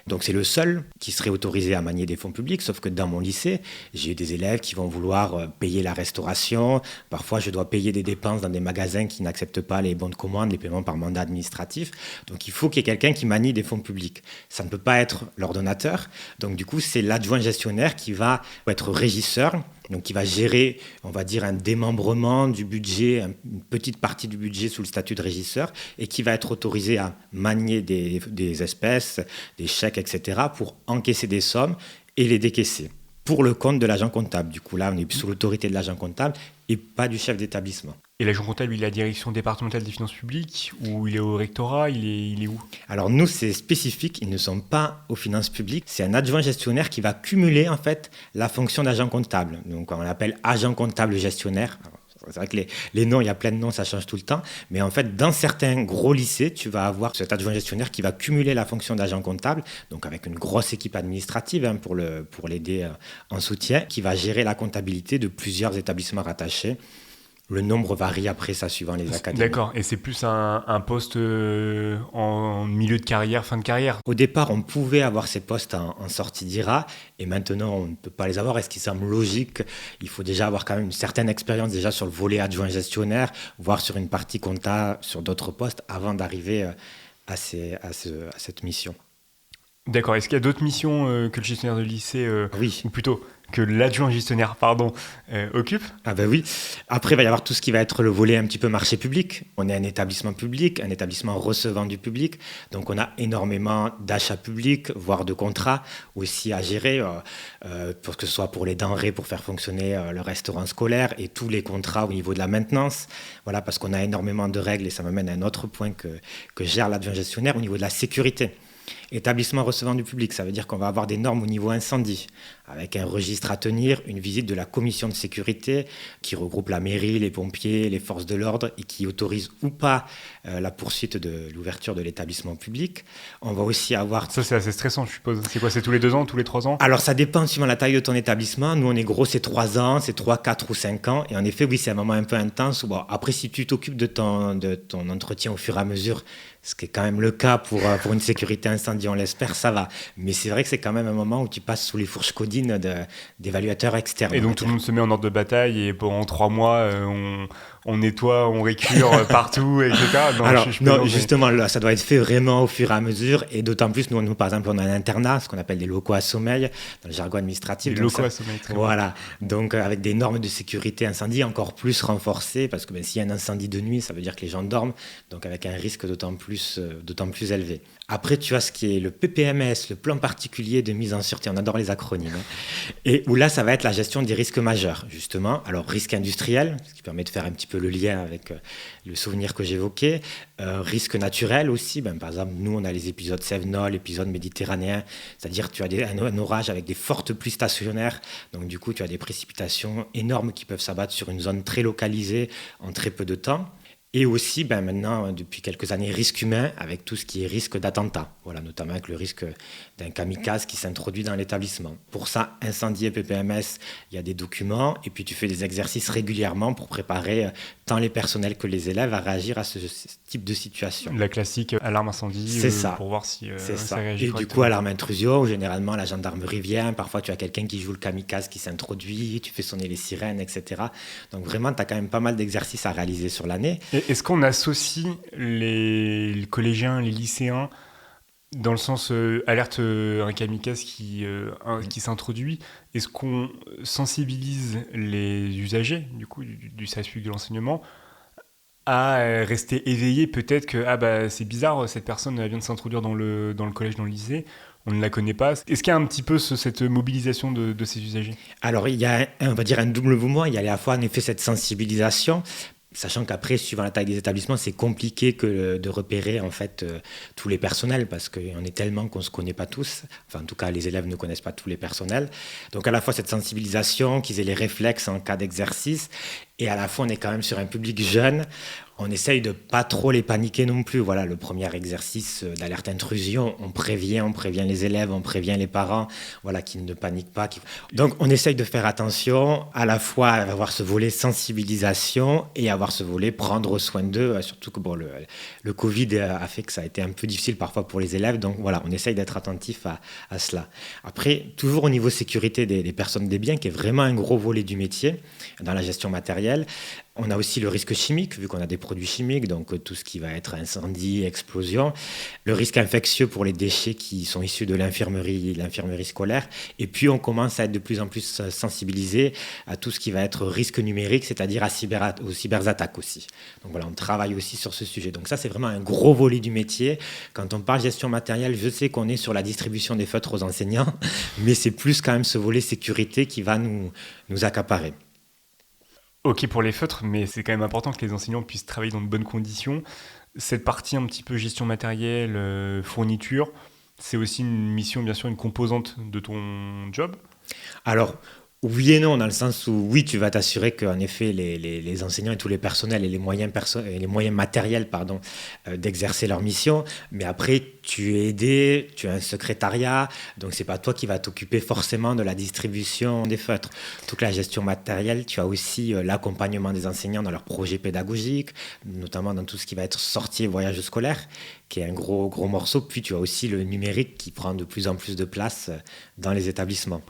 Donc c'est le seul qui serait autorisé à manier des fonds publics, sauf que dans mon lycée, j'ai eu des élèves qui vont vouloir payer la restauration. Parfois, je dois payer des dépenses dans des magasins qui n'acceptent pas les bons de commande, les paiements par mandat administratif. Donc il faut qu'il y ait quelqu'un qui manie des fonds publics. Ça ne peut pas être l'ordonnateur. Donc du coup, c'est l'adjoint gestionnaire qui va être régisseur. Donc, qui va gérer, on va dire, un démembrement du budget, une petite partie du budget sous le statut de régisseur et qui va être autorisé à manier des espèces, des chèques, etc. pour encaisser des sommes et les décaisser pour le compte de l'agent comptable. Du coup, là, on est sous l'autorité de l'agent comptable et pas du chef d'établissement. Et l'agent comptable, il est à la direction départementale des finances publiques ou il est au rectorat, il est où? Alors nous, c'est spécifique, ils ne sont pas aux finances publiques. C'est un adjoint gestionnaire qui va cumuler en fait la fonction d'agent comptable. Donc on l'appelle agent comptable gestionnaire. Alors, c'est vrai que les noms, il y a plein de noms, ça change tout le temps. Mais en fait, dans certains gros lycées, tu vas avoir cet adjoint gestionnaire qui va cumuler la fonction d'agent comptable, donc avec une grosse équipe administrative pour l'aider en soutien, qui va gérer la comptabilité de plusieurs établissements rattachés. Le nombre varie après ça, suivant les académies. D'accord, et c'est plus un poste en milieu de carrière, fin de carrière? Au départ, on pouvait avoir ces postes en sortie d'IRA, et maintenant, on ne peut pas les avoir. Et ce qui semble logique, il faut déjà avoir quand même une certaine expérience déjà sur le volet adjoint gestionnaire, voire sur une partie compta, sur d'autres postes, avant d'arriver à cette mission. D'accord, est-ce qu'il y a d'autres missions que le gestionnaire de lycée, Oui. ou plutôt que l'adjoint gestionnaire, occupe? Ah ben oui. Après, il va y avoir tout ce qui va être le volet un petit peu marché public. On est un établissement public, un établissement recevant du public. Donc, on a énormément d'achats publics, voire de contrats aussi à gérer, pour que ce soit pour les denrées, pour faire fonctionner le restaurant scolaire et tous les contrats au niveau de la maintenance. Voilà, parce qu'on a énormément de règles et ça m'amène à un autre point que gère l'adjoint gestionnaire au niveau de la sécurité. Établissement recevant du public, ça veut dire qu'on va avoir des normes au niveau incendie, avec un registre à tenir, une visite de la commission de sécurité qui regroupe la mairie, les pompiers, les forces de l'ordre et qui autorise ou pas la poursuite de l'ouverture de l'établissement public. On va aussi avoir... Ça, c'est assez stressant, je suppose. C'est quoi, c'est tous les 2 ans, tous les 3 ans? Alors, ça dépend suivant la taille de ton établissement. Nous, on est gros, c'est 3 ans, c'est 3, 4 ou 5 ans. Et en effet, oui, c'est un moment un peu intense. Bon, après, si tu t'occupes de ton entretien au fur et à mesure, ce qui est quand même le cas pour une sécurité incendie, incendie, on l'espère, ça va. Mais c'est vrai que c'est quand même un moment où tu passes sous les fourches codines d'évaluateurs externes. Et donc tout le monde se met en ordre de bataille et pendant 3 mois, on nettoie, on récure partout, etc. Non, Alors, non, mais- justement, là, ça doit être fait vraiment au fur et à mesure. Et d'autant plus, nous, par exemple, on a un internat, ce qu'on appelle des locaux à sommeil, dans le jargon administratif. Les locaux à sommeil, très bien. Voilà. Donc, avec des normes de sécurité incendie encore plus renforcées, parce que s'il y a un incendie de nuit, ça veut dire que les gens dorment, donc avec un risque d'autant plus élevé. Après, tu as ce qui est le PPMS, le plan particulier de mise en sûreté. On adore les acronymes. Et où là, ça va être la gestion des risques majeurs, justement. Alors, risque industriel, ce qui permet de faire un petit peu le lien avec le souvenir que j'évoquais. Risque naturel aussi. Par exemple, nous, on a les épisodes Cévenol, l'épisode méditerranéen. C'est-à-dire, tu as un orage avec des fortes pluies stationnaires. Donc, du coup, tu as des précipitations énormes qui peuvent s'abattre sur une zone très localisée en très peu de temps. Et aussi, maintenant, depuis quelques années, risque humain avec tout ce qui est risque d'attentat. Voilà, notamment avec le risque d'un kamikaze qui s'introduit dans l'établissement. Pour ça, incendie et PPMS, il y a des documents et puis tu fais des exercices régulièrement pour préparer tant les personnels que les élèves à réagir à ce type de situation. La classique alarme incendie, c'est ça. Pour voir si c'est ça ça. réagit Et correctement. du coup, alarme intrusion, généralement la gendarmerie vient, parfois tu as quelqu'un qui joue le kamikaze qui s'introduit, tu fais sonner les sirènes, etc. Donc vraiment, tu as quand même pas mal d'exercices à réaliser sur l'année. Et est-ce qu'on associe les collégiens, les lycéens, dans le sens alerte un kamikaze qui s'introduit, est-ce qu'on sensibilise les usagers du service public de l'enseignement à rester éveillés, peut-être que c'est bizarre, cette personne vient de s'introduire dans le collège, dans le lycée, on ne la connaît pas. Est-ce qu'il y a un petit peu cette mobilisation de ces usagers ? Alors il y a on va dire un double mouvement, il y a à la fois en effet cette sensibilisation, sachant qu'après, suivant la taille des établissements, c'est compliqué de repérer en fait tous les personnels parce qu'on est tellement qu'on ne se connaît pas tous. Enfin, en tout cas, les élèves ne connaissent pas tous les personnels. Donc, à la fois cette sensibilisation, qu'ils aient les réflexes en cas d'exercice, et à la fois, on est quand même sur un public jeune. On essaye de pas trop les paniquer non plus. Voilà, le premier exercice d'alerte intrusion, on prévient les élèves, on prévient les parents, voilà, qu'ils ne paniquent pas. Donc, on essaye de faire attention, à la fois à avoir ce volet sensibilisation et avoir ce volet prendre soin d'eux, surtout que le Covid a fait que ça a été un peu difficile parfois pour les élèves. Donc, voilà, on essaye d'être attentif à cela. Après, toujours au niveau sécurité des personnes, des biens, qui est vraiment un gros volet du métier dans la gestion matérielle. On a aussi le risque chimique, vu qu'on a des produits chimiques, donc tout ce qui va être incendie, explosion. Le risque infectieux pour les déchets qui sont issus de l'infirmerie scolaire. Et puis, on commence à être de plus en plus sensibilisé à tout ce qui va être risque numérique, c'est-à-dire aux cyberattaques aussi. Donc voilà, on travaille aussi sur ce sujet. Donc ça, c'est vraiment un gros volet du métier. Quand on parle gestion matérielle, je sais qu'on est sur la distribution des feutres aux enseignants, mais c'est plus quand même ce volet sécurité qui va nous accaparer. Ok pour les feutres, mais c'est quand même important que les enseignants puissent travailler dans de bonnes conditions. Cette partie un petit peu gestion matérielle, fourniture, c'est aussi une mission, bien sûr, une composante de ton job. Alors, oui et non, dans le sens où oui, tu vas t'assurer qu'en effet, les enseignants et tous les personnels et les moyens matériels d'exercer leur mission. Mais après, tu es aidé, tu as un secrétariat, donc c'est pas toi qui vas t'occuper forcément de la distribution des feutres. Toute la gestion matérielle, tu as aussi l'accompagnement des enseignants dans leurs projets pédagogiques, notamment dans tout ce qui va être sortie et voyage scolaire, qui est un gros morceau. Puis tu as aussi le numérique qui prend de plus en plus de place dans les établissements.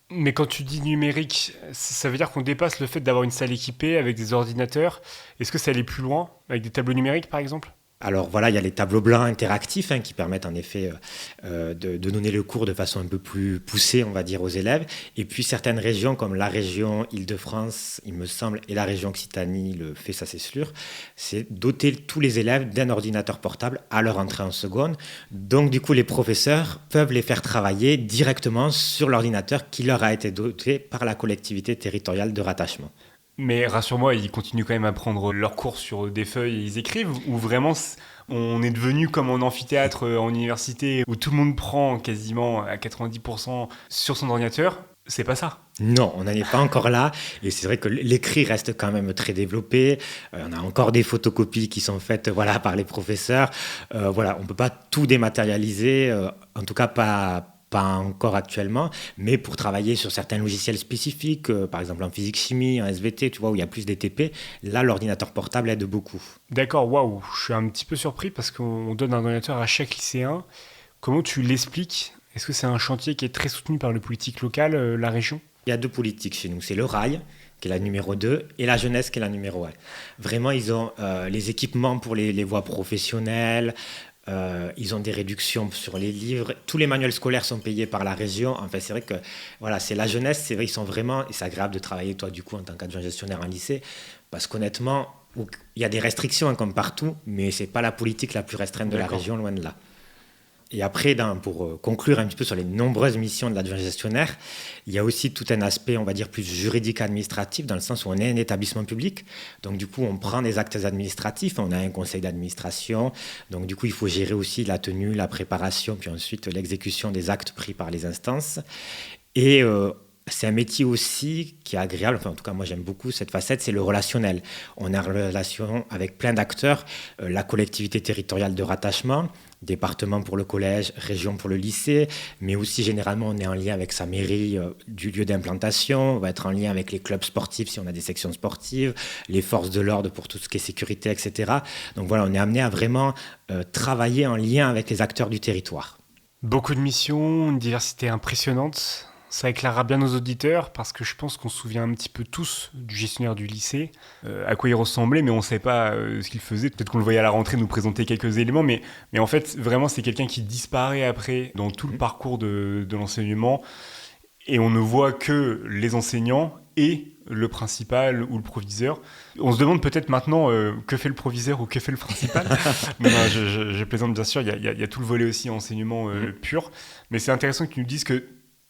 Mais quand tu dis numérique, ça veut dire qu'on dépasse le fait d'avoir une salle équipée avec des ordinateurs. Est-ce que ça allait plus loin, avec des tableaux numériques par exemple ? Alors voilà, il y a les tableaux blancs interactifs qui permettent en effet de donner le cours de façon un peu plus poussée, on va dire, aux élèves. Et puis certaines régions, comme la région Île-de-France, il me semble, et la région Occitanie le fait, ça c'est sûr, c'est doter tous les élèves d'un ordinateur portable à leur entrée en seconde. Donc du coup, les professeurs peuvent les faire travailler directement sur l'ordinateur qui leur a été doté par la collectivité territoriale de rattachement. Mais rassure-moi, ils continuent quand même à prendre leurs cours sur des feuilles et ils écrivent, ou vraiment on est devenu comme en amphithéâtre en université où tout le monde prend quasiment à 90% sur son ordinateur. C'est pas ça. Non, on n'en est pas encore là. Et c'est vrai que l'écrit reste quand même très développé. On a encore des photocopies qui sont faites par les professeurs. On ne peut pas tout dématérialiser, en tout cas pas encore actuellement, mais pour travailler sur certains logiciels spécifiques, par exemple en physique-chimie, en SVT, tu vois, où il y a plus d'ETP, là, l'ordinateur portable aide beaucoup. D'accord, waouh, je suis un petit peu surpris parce qu'on donne un ordinateur à chaque lycéen Comment tu l'expliques? Est-ce que c'est un chantier qui est très soutenu par le politique local, la région? Il y a deux politiques chez nous, c'est le rail, qui est la numéro 2, et la jeunesse, qui est la numéro 1. Vraiment, ils ont les équipements pour les voies professionnelles, ils ont des réductions sur les livres. Tous les manuels scolaires sont payés par la région. Enfin, c'est vrai que voilà, c'est la jeunesse. C'est vrai, ils sont vraiment. Et c'est agréable de travailler, toi, du coup, en tant qu'adjoint gestionnaire en lycée. Parce qu'honnêtement, il y a des restrictions, hein, comme partout, mais ce n'est pas la politique la plus restreinte de la région, loin de là. Et après, pour conclure un petit peu sur les nombreuses missions de l'adjoint gestionnaire, il y a aussi tout un aspect, on va dire, plus juridique administratif, dans le sens où on est un établissement public. Donc, du coup, on prend des actes administratifs, on a un conseil d'administration. Donc, du coup, il faut gérer aussi la tenue, la préparation, puis ensuite l'exécution des actes pris par les instances. Et c'est un métier aussi qui est agréable, enfin en tout cas moi j'aime beaucoup cette facette, c'est le relationnel. On a une relation avec plein d'acteurs, la collectivité territoriale de rattachement, département pour le collège, région pour le lycée, mais aussi généralement on est en lien avec sa mairie du lieu d'implantation, on va être en lien avec les clubs sportifs si on a des sections sportives, les forces de l'ordre pour tout ce qui est sécurité, etc. Donc voilà, on est amené à vraiment travailler en lien avec les acteurs du territoire. Beaucoup de missions, une diversité impressionnante. Ça éclairera bien nos auditeurs parce que je pense qu'on se souvient un petit peu tous du gestionnaire du lycée, à quoi il ressemblait, mais on ne savait pas ce qu'il faisait. Peut-être qu'on le voyait à la rentrée nous présenter quelques éléments, mais en fait, vraiment, c'est quelqu'un qui disparaît après dans tout le parcours de l'enseignement et on ne voit que les enseignants et le principal ou le proviseur. On se demande peut-être maintenant que fait le proviseur ou que fait le principal. non, je plaisante bien sûr, il y a tout le volet aussi enseignement pur, mais c'est intéressant que tu nous dises que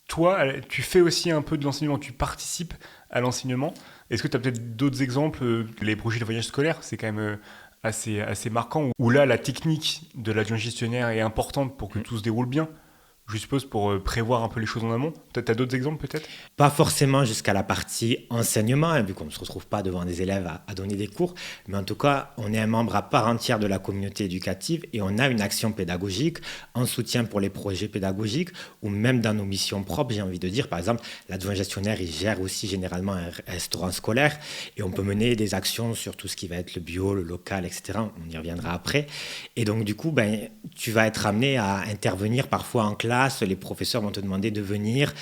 toi, tu fais aussi un peu de l'enseignement, tu participes à l'enseignement. Est-ce que tu as peut-être d'autres exemples? Les projets de voyage scolaire, c'est quand même assez marquant, où là, la technique de l'adjoint gestionnaire est importante pour que tout se déroule bien, je suppose, pour prévoir un peu les choses en amont. Tu as d'autres exemples peut-être? Pas forcément jusqu'à la partie enseignement, hein, vu qu'on ne se retrouve pas devant des élèves à donner des cours, mais en tout cas, on est un membre à part entière de la communauté éducative et on a une action pédagogique en soutien pour les projets pédagogiques ou même dans nos missions propres, j'ai envie de dire. Par exemple, l'adjoint gestionnaire, il gère aussi généralement un restaurant scolaire et on peut mener des actions sur tout ce qui va être le bio, le local, etc. On y reviendra après. Et donc, du coup, tu vas être amené à intervenir parfois en classe. Les professeurs vont te demander de venir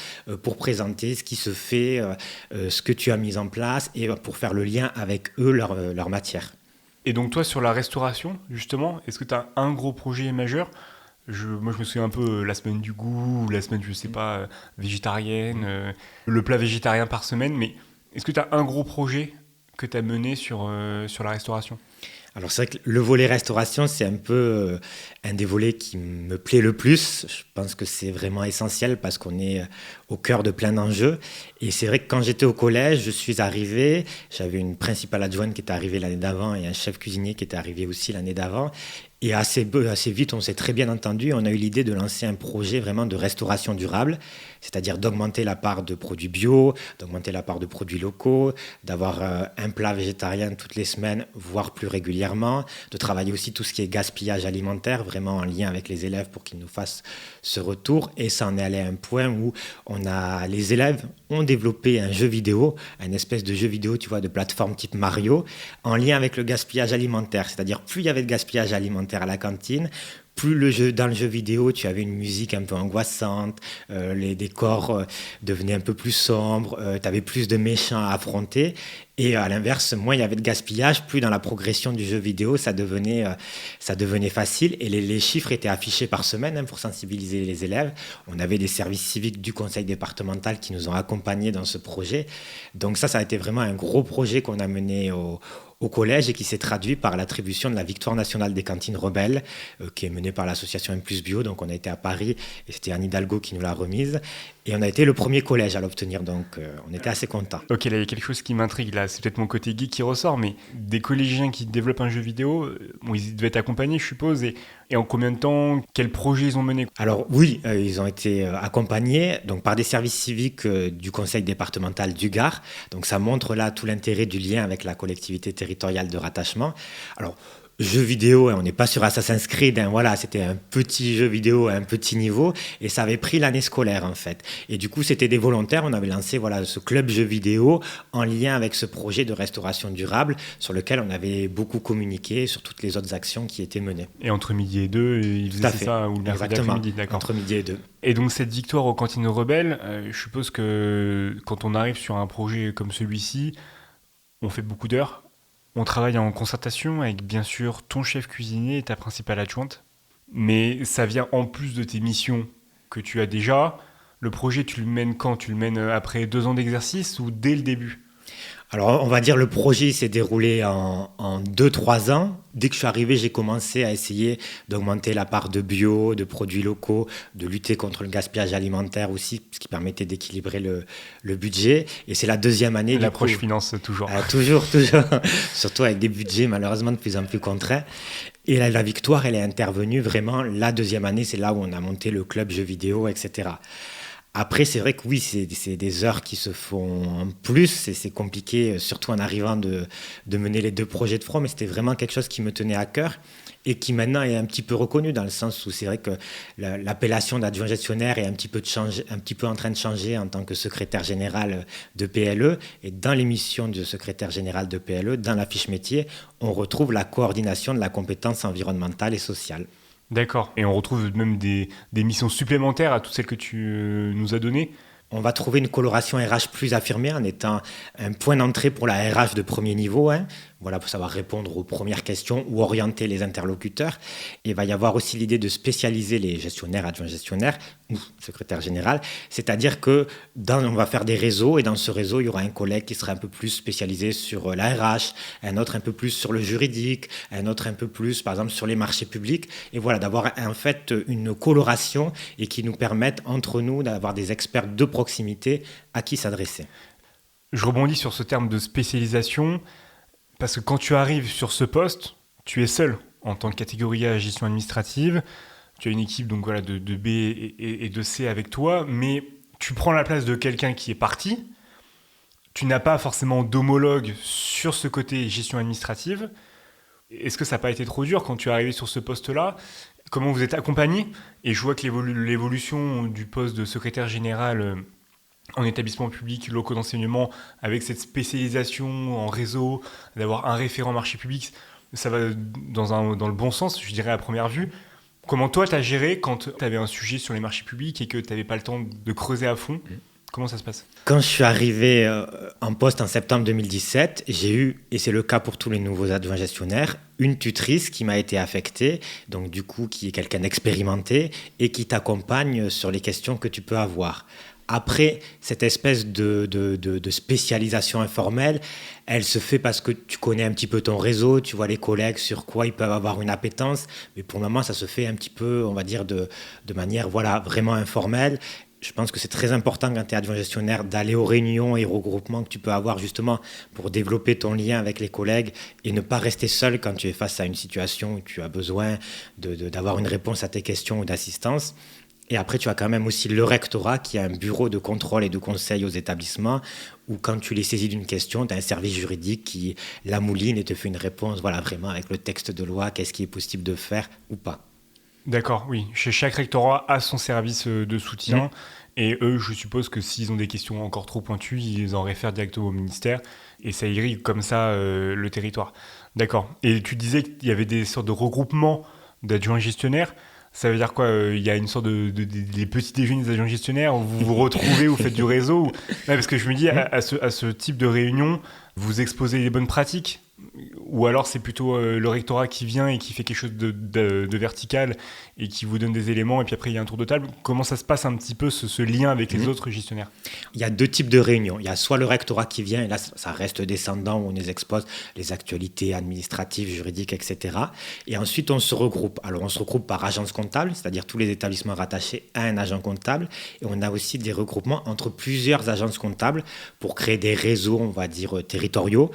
pour présenter ce qui se fait, ce que tu as mis en place et pour faire le lien avec eux, leur matière. Et donc toi, sur la restauration, justement, est-ce que tu as un gros projet majeur? Moi, je me souviens un peu la semaine du goût, la semaine, je sais pas, végétarienne, le plat végétarien par semaine, mais est-ce que tu as un gros projet que tu as mené sur la restauration? Alors c'est vrai que le volet restauration, c'est un peu un des volets qui me plaît le plus. Je pense que c'est vraiment essentiel parce qu'on est au cœur de plein d'enjeux. Et c'est vrai que quand j'étais au collège, je suis arrivé, j'avais une principale adjointe qui était arrivée l'année d'avant et un chef cuisinier qui était arrivé aussi l'année d'avant. Et assez vite, on s'est très bien entendu. On a eu l'idée de lancer un projet vraiment de restauration durable, c'est-à-dire d'augmenter la part de produits bio, d'augmenter la part de produits locaux, d'avoir un plat végétarien toutes les semaines, voire plus régulièrement, de travailler aussi tout ce qui est gaspillage alimentaire, vraiment en lien avec les élèves pour qu'ils nous fassent ce retour. Et ça en est allé à un point où les élèves ont développé un jeu vidéo, une espèce de jeu vidéo, tu vois, de plateforme type Mario, en lien avec le gaspillage alimentaire. C'est-à-dire, plus il y avait de gaspillage alimentaire à la cantine, plus dans le jeu vidéo, tu avais une musique un peu angoissante, les décors devenaient un peu plus sombres, tu avais plus de méchants à affronter. Et à l'inverse, moins il y avait de gaspillage, plus dans la progression du jeu vidéo, ça devenait facile. Et les chiffres étaient affichés par semaine pour sensibiliser les élèves. On avait des services civiques du conseil départemental qui nous ont accompagnés dans ce projet. Donc ça a été vraiment un gros projet qu'on a mené au collège et qui s'est traduit par l'attribution de la victoire nationale des cantines rebelles qui est menée par l'association M+ Bio. Donc on a été à Paris et c'était Anne Hidalgo qui nous l'a remise et on a été le premier collège à l'obtenir, donc on était assez contents. Ok, là il y a quelque chose qui m'intrigue, là c'est peut-être mon côté geek qui ressort, mais des collégiens qui développent un jeu vidéo, ils devaient être accompagnés je suppose, et en combien de temps, quels projets ils ont menés? Alors oui, ils ont été accompagnés donc, par des services civiques du conseil départemental du Gard, donc ça montre là tout l'intérêt du lien avec la collectivité territoriale de rattachement. Alors jeu vidéo, hein, on n'est pas sur Assassin's Creed, hein, voilà, c'était un petit jeu vidéo à un petit niveau, et ça avait pris l'année scolaire en fait. Et du coup, c'était des volontaires, on avait lancé voilà, ce club jeu vidéo en lien avec ce projet de restauration durable sur lequel on avait beaucoup communiqué sur toutes les autres actions qui étaient menées. Et entre midi et deux, ils faisaient ça, ou le mercredi après-midi, d'accord. Entre midi et deux. Et donc cette victoire aux cantines rebelles, je suppose que quand on arrive sur un projet comme celui-ci, on fait beaucoup d'heures. On travaille en concertation avec, bien sûr, ton chef cuisinier et ta principale adjointe. Mais ça vient en plus de tes missions que tu as déjà. Le projet, tu le mènes quand ? Tu le mènes après 2 ans d'exercice ou dès le début ? Alors, on va dire le projet s'est déroulé en 2-3 ans. Dès que je suis arrivé, j'ai commencé à essayer d'augmenter la part de bio, de produits locaux, de lutter contre le gaspillage alimentaire aussi, ce qui permettait d'équilibrer le budget. Et c'est la deuxième année. L'approche finance, toujours. Toujours. Surtout avec des budgets malheureusement de plus en plus contraints. Et la victoire, elle est intervenue vraiment la deuxième année. C'est là où on a monté le club jeux vidéo, etc. Après, c'est vrai que oui, c'est des heures qui se font en plus et c'est compliqué, surtout en arrivant de mener les 2 projets de front, mais c'était vraiment quelque chose qui me tenait à cœur et qui maintenant est un petit peu reconnu dans le sens où c'est vrai que l'appellation d'adjoint gestionnaire est un petit peu en train de changer en tant que secrétaire général de PLE. Et dans l'émission de secrétaire général de PLE, dans la fiche métier, on retrouve la coordination de la compétence environnementale et sociale. D'accord. Et on retrouve même des missions supplémentaires à toutes celles que tu nous as données. On va trouver une coloration RH plus affirmée en étant un point d'entrée pour la RH de premier niveau, hein. Voilà, pour savoir répondre aux premières questions ou orienter les interlocuteurs. Et il va y avoir aussi l'idée de spécialiser les gestionnaires, adjoints gestionnaires ou secrétaires généraux. C'est-à-dire que on va faire des réseaux et dans ce réseau, il y aura un collègue qui sera un peu plus spécialisé sur la RH, un autre un peu plus sur le juridique, un autre un peu plus, par exemple, sur les marchés publics. Et voilà, d'avoir en fait une coloration et qui nous permette entre nous d'avoir des experts de proximité à qui s'adresser. Je rebondis sur ce terme de spécialisation. Parce que quand tu arrives sur ce poste, tu es seul en tant que catégorie A gestion administrative. Tu as une équipe donc voilà, de B et de C avec toi, mais tu prends la place de quelqu'un qui est parti. Tu n'as pas forcément d'homologue sur ce côté gestion administrative. Est-ce que ça n'a pas été trop dur quand tu es arrivé sur ce poste-là ? Comment vous êtes accompagné ? Et je vois que l'évolution du poste de secrétaire général en établissement public, locaux d'enseignement, avec cette spécialisation en réseau, d'avoir un référent marché public, ça va dans le bon sens, je dirais à première vue. Comment toi, tu as géré quand tu avais un sujet sur les marchés publics et que tu n'avais pas le temps de creuser à fond ? Comment ça se passe ? Quand je suis arrivé en poste en septembre 2017, j'ai eu, et c'est le cas pour tous les nouveaux adjoints gestionnaires, une tutrice qui m'a été affectée, donc du coup qui est quelqu'un d'expérimenté et qui t'accompagne sur les questions que tu peux avoir. Après, cette espèce de spécialisation informelle, elle se fait parce que tu connais un petit peu ton réseau, tu vois les collègues sur quoi ils peuvent avoir une appétence, mais pour le moment, ça se fait un petit peu, on va dire, de manière voilà, vraiment informelle. Je pense que c'est très important quand tu es adjoint gestionnaire d'aller aux réunions et aux regroupements que tu peux avoir justement pour développer ton lien avec les collègues et ne pas rester seul quand tu es face à une situation où tu as besoin d'avoir une réponse à tes questions ou d'assistance. Et après, tu as quand même aussi le rectorat qui a un bureau de contrôle et de conseil aux établissements où quand tu les saisis d'une question, tu as un service juridique qui la mouline et te fait une réponse voilà, vraiment avec le texte de loi, qu'est-ce qui est possible de faire ou pas. D'accord, oui. Chez chaque rectorat a son service de soutien et eux, je suppose que s'ils ont des questions encore trop pointues, ils en réfèrent directement au ministère et ça irrigue comme ça le territoire. D'accord. Et tu disais qu'il y avait des sortes de regroupements d'adjoints gestionnaires. Ça veut dire quoi ? Il y a une sorte des petits déjeuners des adjoints gestionnaires où vous vous retrouvez, vous faites du réseau Ouais, parce que je me dis, à ce type de réunion, vous exposez les bonnes pratiques ? Ou alors c'est plutôt le rectorat qui vient et qui fait quelque chose de vertical et qui vous donne des éléments et puis après il y a un tour de table. Comment ça se passe un petit peu ce lien avec les autres gestionnaires ? Il y a 2 types de réunions. Il y a soit le rectorat qui vient, et là ça reste descendant où on les expose les actualités administratives, juridiques, etc. Et ensuite on se regroupe. Alors on se regroupe par agence comptable, c'est-à-dire tous les établissements rattachés à un agent comptable. Et on a aussi des regroupements entre plusieurs agences comptables pour créer des réseaux, on va dire, territoriaux,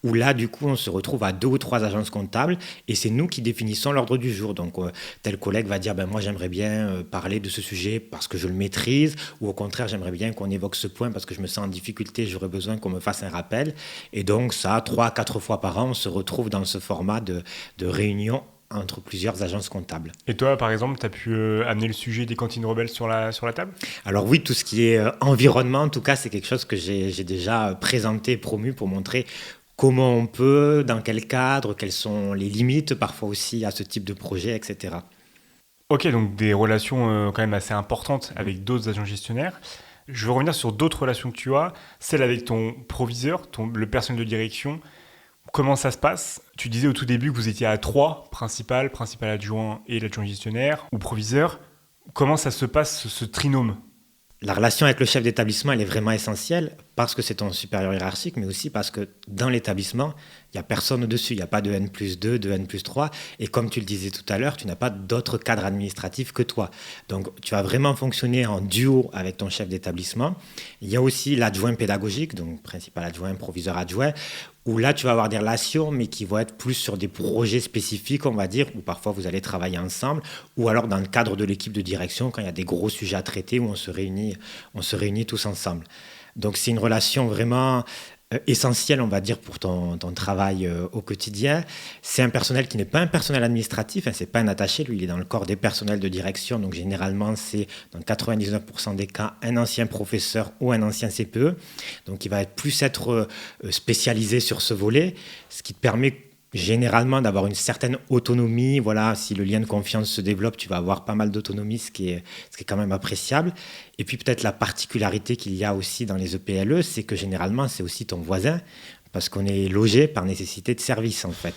où là, du coup, on se retrouve à 2 ou 3 agences comptables et c'est nous qui définissons l'ordre du jour. Donc, tel collègue va dire, moi, j'aimerais bien parler de ce sujet parce que je le maîtrise, ou au contraire, j'aimerais bien qu'on évoque ce point parce que je me sens en difficulté, j'aurais besoin qu'on me fasse un rappel. Et donc, ça, 3-4 fois par an, on se retrouve dans ce format de réunion entre plusieurs agences comptables. Et toi, par exemple, tu as pu amener le sujet des cantines rebelles sur la table ? Alors oui, tout ce qui est environnement, en tout cas, c'est quelque chose que j'ai déjà présenté et promu pour montrer comment on peut, dans quel cadre, quelles sont les limites parfois aussi à ce type de projet, etc. Ok, donc des relations quand même assez importantes avec d'autres agents gestionnaires. Je veux revenir sur d'autres relations que tu as, celle avec ton proviseur, le personnel de direction. Comment ça se passe ? Tu disais au tout début que vous étiez à 3, principal adjoint et l'adjoint gestionnaire, ou proviseur. Comment ça se passe, ce trinôme ? La relation avec le chef d'établissement, elle est vraiment essentielle parce que c'est ton supérieur hiérarchique, mais aussi parce que dans l'établissement, il n'y a personne au-dessus. Il n'y a pas de N+2, de N+3. Et comme tu le disais tout à l'heure, tu n'as pas d'autres cadres administratifs que toi. Donc, tu vas vraiment fonctionner en duo avec ton chef d'établissement. Il y a aussi l'adjoint pédagogique, donc principal adjoint, proviseur adjoint, où là, tu vas avoir des relations, mais qui vont être plus sur des projets spécifiques, on va dire, où parfois vous allez travailler ensemble, ou alors dans le cadre de l'équipe de direction, quand il y a des gros sujets à traiter, où on se réunit tous ensemble. Donc, c'est une relation vraiment essentielle, on va dire, pour ton travail au quotidien. C'est un personnel qui n'est pas un personnel administratif, c'est pas un attaché, lui, il est dans le corps des personnels de direction, donc généralement, c'est dans 99% des cas, un ancien professeur ou un ancien CPE, donc il va plus être spécialisé sur ce volet, ce qui te permet généralement d'avoir une certaine autonomie. Voilà, si le lien de confiance se développe, tu vas avoir pas mal d'autonomie, ce qui est quand même appréciable. Et puis peut-être la particularité qu'il y a aussi dans les EPLE, c'est que généralement, c'est aussi ton voisin, parce qu'on est logé par nécessité de service, en fait.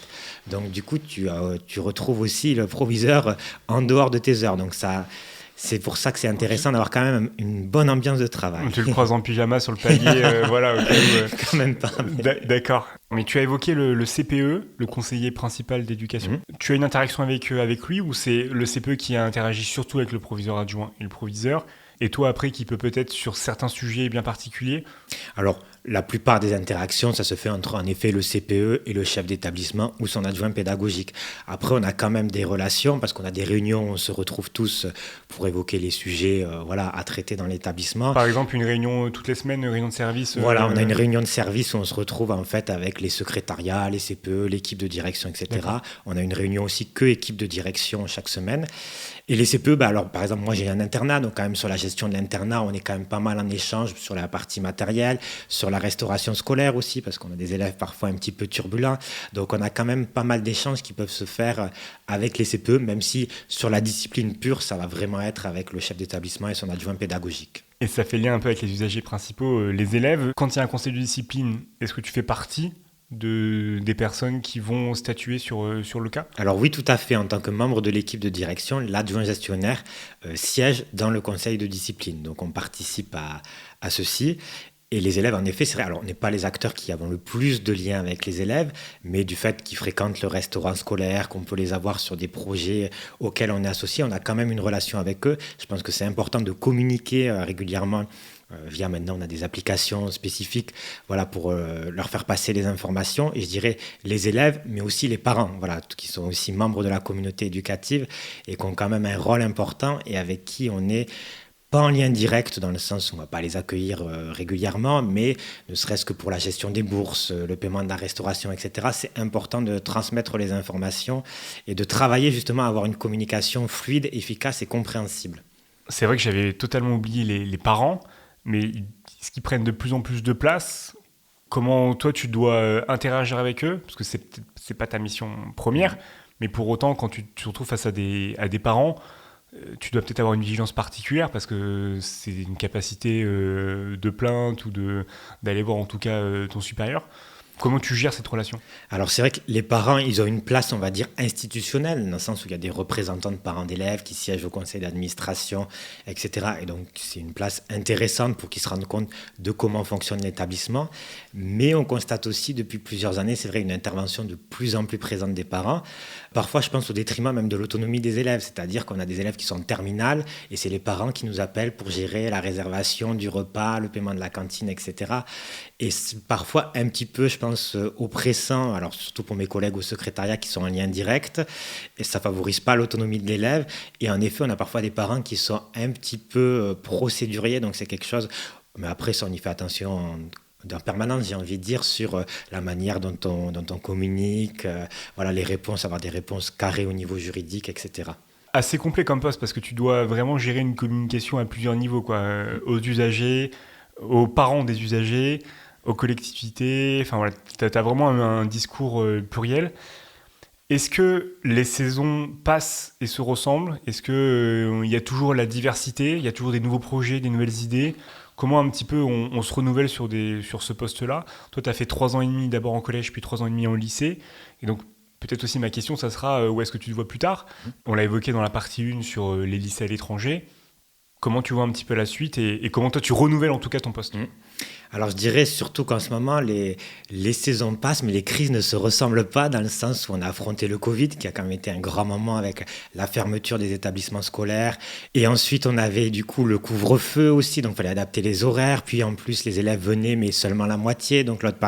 Donc du coup, tu retrouves aussi le proviseur en dehors de tes heures. Donc ça... C'est pour ça que c'est intéressant d'avoir quand même une bonne ambiance de travail. Tu le croises en pyjama sur le palier, voilà. Quand même pas. Mais... D'accord. Mais tu as évoqué le CPE, le conseiller principal d'éducation. Tu as une interaction avec lui ou c'est le CPE qui interagit surtout avec le proviseur adjoint et le proviseur, et toi après qui peut peut-être sur certains sujets bien particuliers ? Alors, la plupart des interactions, ça se fait entre en effet le CPE et le chef d'établissement ou son adjoint pédagogique. Après, on a quand même des relations parce qu'on a des réunions, on se retrouve tous pour évoquer les sujets à traiter dans l'établissement. Par exemple, une réunion toutes les semaines, une réunion de service Voilà, on a une réunion de service où on se retrouve en fait avec les secrétariats, les CPE, l'équipe de direction, etc. D'accord. On a une réunion aussi que équipe de direction chaque semaine. Et les CPE, alors par exemple, moi j'ai un internat, donc quand même sur la gestion de l'internat, on est quand même pas mal en échange sur la partie matérielle, sur la restauration scolaire aussi, parce qu'on a des élèves parfois un petit peu turbulents. Donc on a quand même pas mal d'échanges qui peuvent se faire avec les CPE, même si sur la discipline pure, ça va vraiment être avec le chef d'établissement et son adjoint pédagogique. Et ça fait lien un peu avec les usagers principaux, les élèves. Quand il y a un conseil de discipline, est-ce que tu fais partie des personnes qui vont statuer sur le cas ? Alors oui, tout à fait. En tant que membre de l'équipe de direction, l'adjoint gestionnaire siège dans le conseil de discipline. Donc on participe à ceci. Et les élèves, en effet, c'est vrai, alors on n'est pas les acteurs qui avons le plus de liens avec les élèves, mais du fait qu'ils fréquentent le restaurant scolaire, qu'on peut les avoir sur des projets auxquels on est associé, on a quand même une relation avec eux. Je pense que c'est important de communiquer régulièrement. Via maintenant, on a des applications spécifiques pour leur faire passer les informations. Et je dirais les élèves, mais aussi les parents, qui sont aussi membres de la communauté éducative et qui ont quand même un rôle important et avec qui on est pas en lien direct dans le sens où on ne va pas les accueillir régulièrement, mais ne serait-ce que pour la gestion des bourses, le paiement de la restauration, etc. C'est important de transmettre les informations et de travailler justement à avoir une communication fluide, efficace et compréhensible. C'est vrai que j'avais totalement oublié les parents, mais est-ce qu'ils prennent de plus en plus de place ? Comment toi tu dois interagir avec eux ? Parce que c'est pas ta mission première, mais pour autant quand tu te retrouves face à des parents, tu dois peut-être avoir une vigilance particulière parce que c'est une capacité de plainte ou d'aller voir en tout cas ton supérieur. Comment tu gères cette relation ? Alors c'est vrai que les parents, ils ont une place, on va dire, institutionnelle, dans le sens où il y a des représentants de parents d'élèves qui siègent au conseil d'administration, etc. Et donc c'est une place intéressante pour qu'ils se rendent compte de comment fonctionne l'établissement. Mais on constate aussi depuis plusieurs années, c'est vrai, une intervention de plus en plus présente des parents. Parfois, je pense au détriment même de l'autonomie des élèves, c'est-à-dire qu'on a des élèves qui sont en terminale et c'est les parents qui nous appellent pour gérer la réservation du repas, le paiement de la cantine, etc. Et c'est parfois un petit peu, je pense, pense, oppressant, alors surtout pour mes collègues au secrétariat qui sont en lien direct, et ça favorise pas l'autonomie de l'élève. Et en effet, on a parfois des parents qui sont un petit peu procéduriers, donc c'est quelque chose, mais après ça, on y fait attention en permanence, j'ai envie de dire, sur la manière dont on communique, voilà, les réponses, avoir des réponses carrées au niveau juridique, etc. Assez complet comme poste, parce que tu dois vraiment gérer une communication à plusieurs niveaux, quoi. Aux usagers, aux parents des usagers, aux collectivités. Enfin voilà, tu as vraiment un discours pluriel. Est-ce que les saisons passent et se ressemblent? Est-ce qu'il y a toujours la diversité? Il y a toujours des nouveaux projets, des nouvelles idées? Comment un petit peu on se renouvelle sur ce poste-là? Toi, tu as fait 3 ans et demi d'abord en collège, puis 3 ans et demi en lycée. Et donc, peut-être aussi ma question, ça sera où est-ce que tu te vois plus tard? On l'a évoqué dans la partie 1 sur les lycées à l'étranger. Comment tu vois un petit peu la suite et comment toi tu renouvelles en tout cas ton poste? Alors je dirais surtout qu'en ce moment, les saisons passent, mais les crises ne se ressemblent pas dans le sens où on a affronté le Covid, qui a quand même été un grand moment avec la fermeture des établissements scolaires. Et ensuite, on avait du coup le couvre-feu aussi, donc il fallait adapter les horaires. Puis en plus, les élèves venaient, mais seulement la moitié. Donc l'autre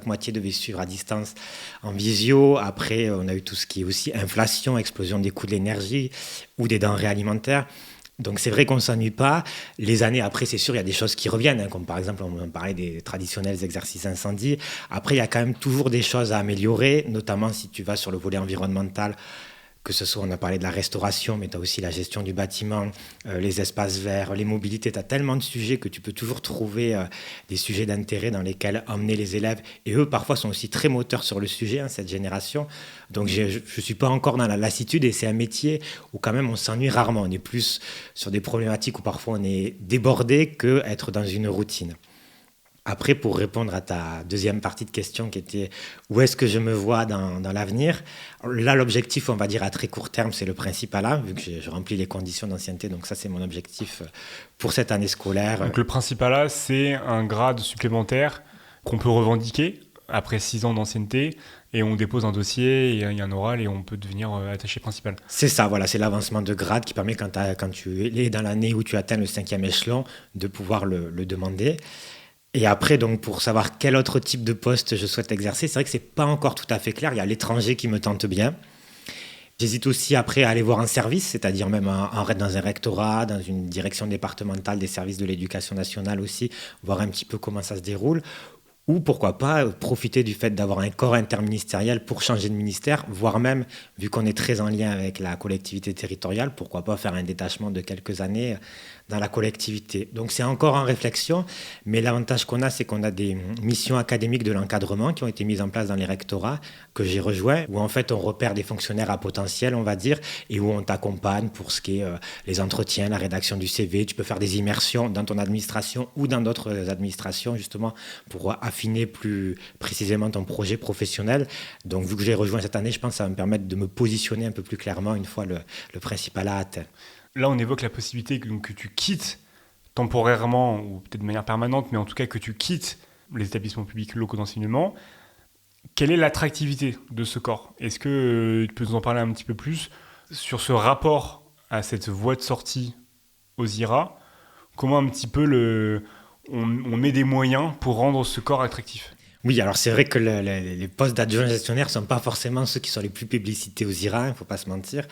moitié devait suivre à distance en visio. Après, on a eu tout ce qui est aussi inflation, explosion des coûts de l'énergie ou des denrées alimentaires. Donc c'est vrai qu'on ne s'ennuie pas. Les années après, c'est sûr, il y a des choses qui reviennent, hein, comme par exemple, on parlait des traditionnels exercices incendie. Après, il y a quand même toujours des choses à améliorer, notamment si tu vas sur le volet environnemental, que ce soit, on a parlé de la restauration, mais tu as aussi la gestion du bâtiment, les espaces verts, les mobilités. Tu as tellement de sujets que tu peux toujours trouver des sujets d'intérêt dans lesquels emmener les élèves. Et eux, parfois, sont aussi très moteurs sur le sujet, hein, cette génération. Donc, je ne suis pas encore dans la lassitude et c'est un métier où quand même on s'ennuie rarement. On est plus sur des problématiques où parfois on est débordé qu'être dans une routine. Après, pour répondre à ta deuxième partie de question qui était où est-ce que je me vois dans l'avenir, là, l'objectif, on va dire à très court terme, c'est le Principalat, vu que je remplis les conditions d'ancienneté. Donc ça, c'est mon objectif pour cette année scolaire. Donc le Principalat, c'est un grade supplémentaire qu'on peut revendiquer après 6 ans d'ancienneté et on dépose un dossier, il y a un oral et on peut devenir attaché principal. C'est ça, voilà, c'est l'avancement de grade qui permet quand tu es dans l'année où tu atteins le 5e échelon de pouvoir le demander. Et après, donc, pour savoir quel autre type de poste je souhaite exercer, c'est vrai que c'est pas encore tout à fait clair. Il y a l'étranger qui me tente bien. J'hésite aussi après à aller voir un service, c'est-à-dire même dans un rectorat, dans une direction départementale des services de l'éducation nationale aussi, voir un petit peu comment ça se déroule. Ou pourquoi pas profiter du fait d'avoir un corps interministériel pour changer de ministère, voire même, vu qu'on est très en lien avec la collectivité territoriale, pourquoi pas faire un détachement de quelques années dans la collectivité. Donc c'est encore en réflexion, mais l'avantage qu'on a, c'est qu'on a des missions académiques de l'encadrement qui ont été mises en place dans les rectorats, que j'ai rejoints, où en fait on repère des fonctionnaires à potentiel, on va dire, et où on t'accompagne pour ce qui est les entretiens, la rédaction du CV. Tu peux faire des immersions dans ton administration ou dans d'autres administrations, justement, pour affiner plus précisément ton projet professionnel. Donc vu que j'ai rejoint cette année, je pense que ça va me permettre de me positionner un peu plus clairement une fois le Principalat atteint. Là, on évoque la possibilité que tu quittes temporairement, ou peut-être de manière permanente, mais en tout cas que tu quittes les établissements publics locaux d'enseignement. Quelle est l'attractivité de ce corps? Est-ce que tu peux nous en parler un petit peu plus sur ce rapport à cette voie de sortie aux IRA? Comment un petit peu on met des moyens pour rendre ce corps attractif? Oui, alors c'est vrai que les postes d'adjoint gestionnaire ne sont pas forcément ceux qui sont les plus publicités aux IRA, il ne faut pas se mentir.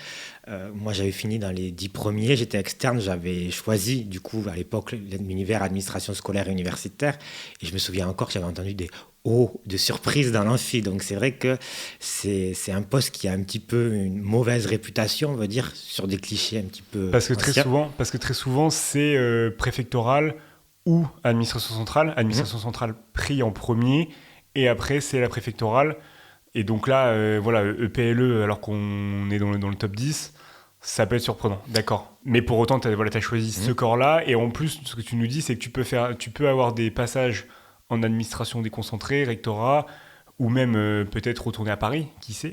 Moi, j'avais fini dans les 10 premiers, j'étais externe, j'avais choisi, du coup, à l'époque, l'univers administration scolaire et universitaire. Et je me souviens encore que j'avais entendu des « oh » de surprise dans l'amphi. Donc c'est vrai que c'est un poste qui a un petit peu une mauvaise réputation, on va dire, sur des clichés un petit peu parce que très souvent, c'est préfectoral ou administration centrale pris en premier, et après c'est la préfectorale. Et donc là, voilà, EPLE, alors qu'on est dans le top 10, ça peut être surprenant, d'accord. Mais pour autant, tu as choisi ce corps-là, et en plus, ce que tu nous dis, c'est que tu peux avoir des passages en administration déconcentrée, rectorat, ou même peut-être retourner à Paris, qui sait.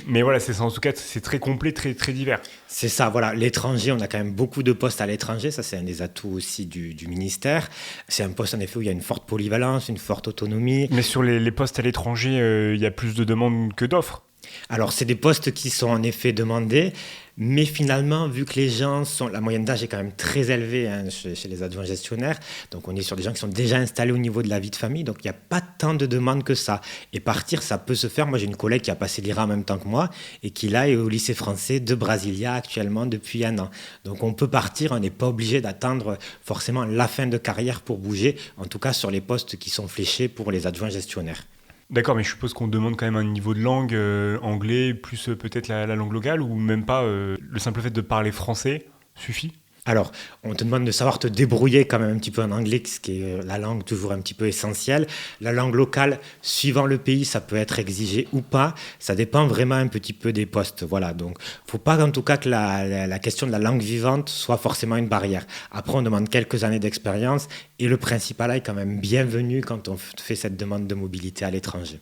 Mais voilà, en tout cas, c'est très complet, très, très divers. C'est ça, voilà. L'étranger, on a quand même beaucoup de postes à l'étranger. Ça, c'est un des atouts aussi du ministère. C'est un poste, en effet, où il y a une forte polyvalence, une forte autonomie. Mais sur les postes à l'étranger, il y a plus de demandes que d'offres. Alors, c'est des postes qui sont en effet demandés. Mais finalement, vu que les gens la moyenne d'âge est quand même très élevée chez les adjoints gestionnaires, donc on est sur des gens qui sont déjà installés au niveau de la vie de famille, donc il n'y a pas tant de demandes que ça. Et partir, ça peut se faire. Moi, j'ai une collègue qui a passé l'IRA en même temps que moi et qui là est au lycée français de Brasilia actuellement depuis 1 an. Donc on peut partir, on n'est pas obligé d'attendre forcément la fin de carrière pour bouger, en tout cas sur les postes qui sont fléchés pour les adjoints gestionnaires. D'accord, mais je suppose qu'on demande quand même un niveau de langue anglais, plus peut-être la langue locale, ou même pas le simple fait de parler français suffit? Alors, on te demande de savoir te débrouiller quand même un petit peu en anglais, ce qui est la langue toujours un petit peu essentielle. La langue locale, suivant le pays, ça peut être exigé ou pas. Ça dépend vraiment un petit peu des postes. Voilà, donc faut pas en tout cas que la question de la langue vivante soit forcément une barrière. Après, on demande quelques années d'expérience et le principal est quand même bienvenu quand on fait cette demande de mobilité à l'étranger.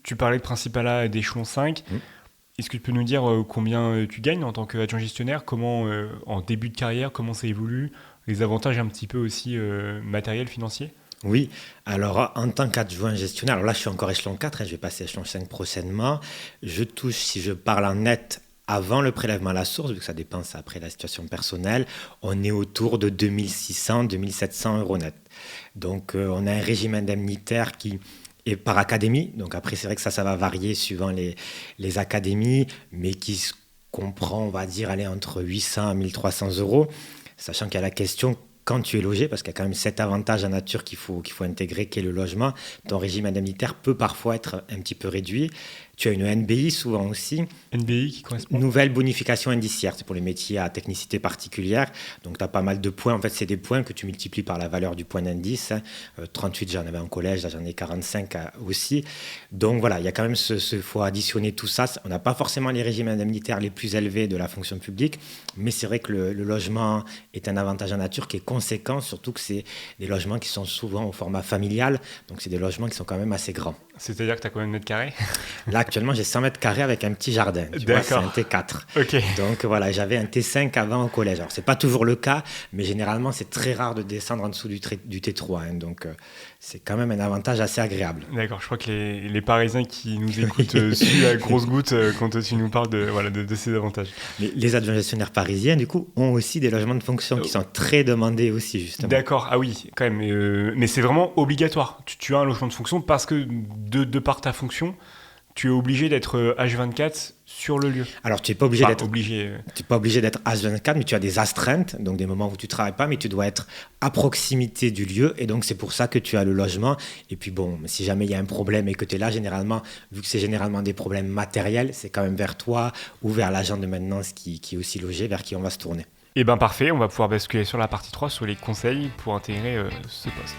Tu parlais de Principalat d'échelon 5. Est-ce que tu peux nous dire combien tu gagnes en tant qu'adjoint gestionnaire? Comment, en début de carrière, comment ça évolue? Les avantages un petit peu aussi matériels, financiers? Oui, alors en tant qu'adjoint gestionnaire, alors là je suis encore échelon 4, je vais passer échelon 5 prochainement. Je touche, si je parle en net, avant le prélèvement à la source, vu que ça dépense après la situation personnelle, on est autour de 2 700 euros net. Donc on a un régime indemnitaire qui est par académie. Donc après, c'est vrai que ça va varier suivant les académies, mais qui se comprend, on va dire, aller entre 800 à 1300 euros, sachant qu'il y a la question quand tu es logé, parce qu'il y a quand même cet avantage en nature qu'il faut intégrer, qui est le logement. Ton régime indemnitaire peut parfois être un petit peu réduit. Tu as une NBI souvent aussi. NBI qui correspond? Nouvelle bonification indiciaire, c'est pour les métiers à technicité particulière. Donc tu as pas mal de points. En fait, c'est des points que tu multiplies par la valeur du point d'indice. 38, j'en avais en collège, là j'en ai 45 aussi. Donc voilà, il y a quand même faut additionner tout ça. On n'a pas forcément les régimes indemnitaires les plus élevés de la fonction publique, mais c'est vrai que le logement est un avantage en nature qui est conséquent, surtout que c'est des logements qui sont souvent au format familial. Donc c'est des logements qui sont quand même assez grands. C'est-à-dire que tu as combien de mètres carrés? Là, actuellement, j'ai 100 mètres carrés avec un petit jardin. Tu vois, c'est un T4. Okay. Donc voilà, j'avais un T5 avant au collège. Alors, c'est pas toujours le cas, mais généralement, c'est très rare de descendre en dessous du T3. Donc, c'est quand même un avantage assez agréable. D'accord, je crois que les Parisiens qui nous écoutent suent à grosses gouttes quand tu nous parles de ces avantages. Mais les adjoints gestionnaires parisiens, du coup, ont aussi des logements de fonction qui sont très demandés aussi, justement. D'accord, ah oui, quand même. Mais c'est vraiment obligatoire. Tu as un logement de fonction parce que de par ta fonction, tu es obligé d'être H24 sur le lieu. Alors, tu n'es pas obligé d'être obligé. Tu n'es pas obligé d'être H24, mais tu as des astreintes, donc des moments où tu ne travailles pas, mais tu dois être à proximité du lieu. Et donc, c'est pour ça que tu as le logement. Et puis, bon, si jamais il y a un problème et que tu es là, généralement, vu que c'est généralement des problèmes matériels, c'est quand même vers toi ou vers l'agent de maintenance qui est aussi logé, vers qui on va se tourner. Eh bien, parfait. On va pouvoir basculer sur la partie 3, sur les conseils pour intégrer ce poste.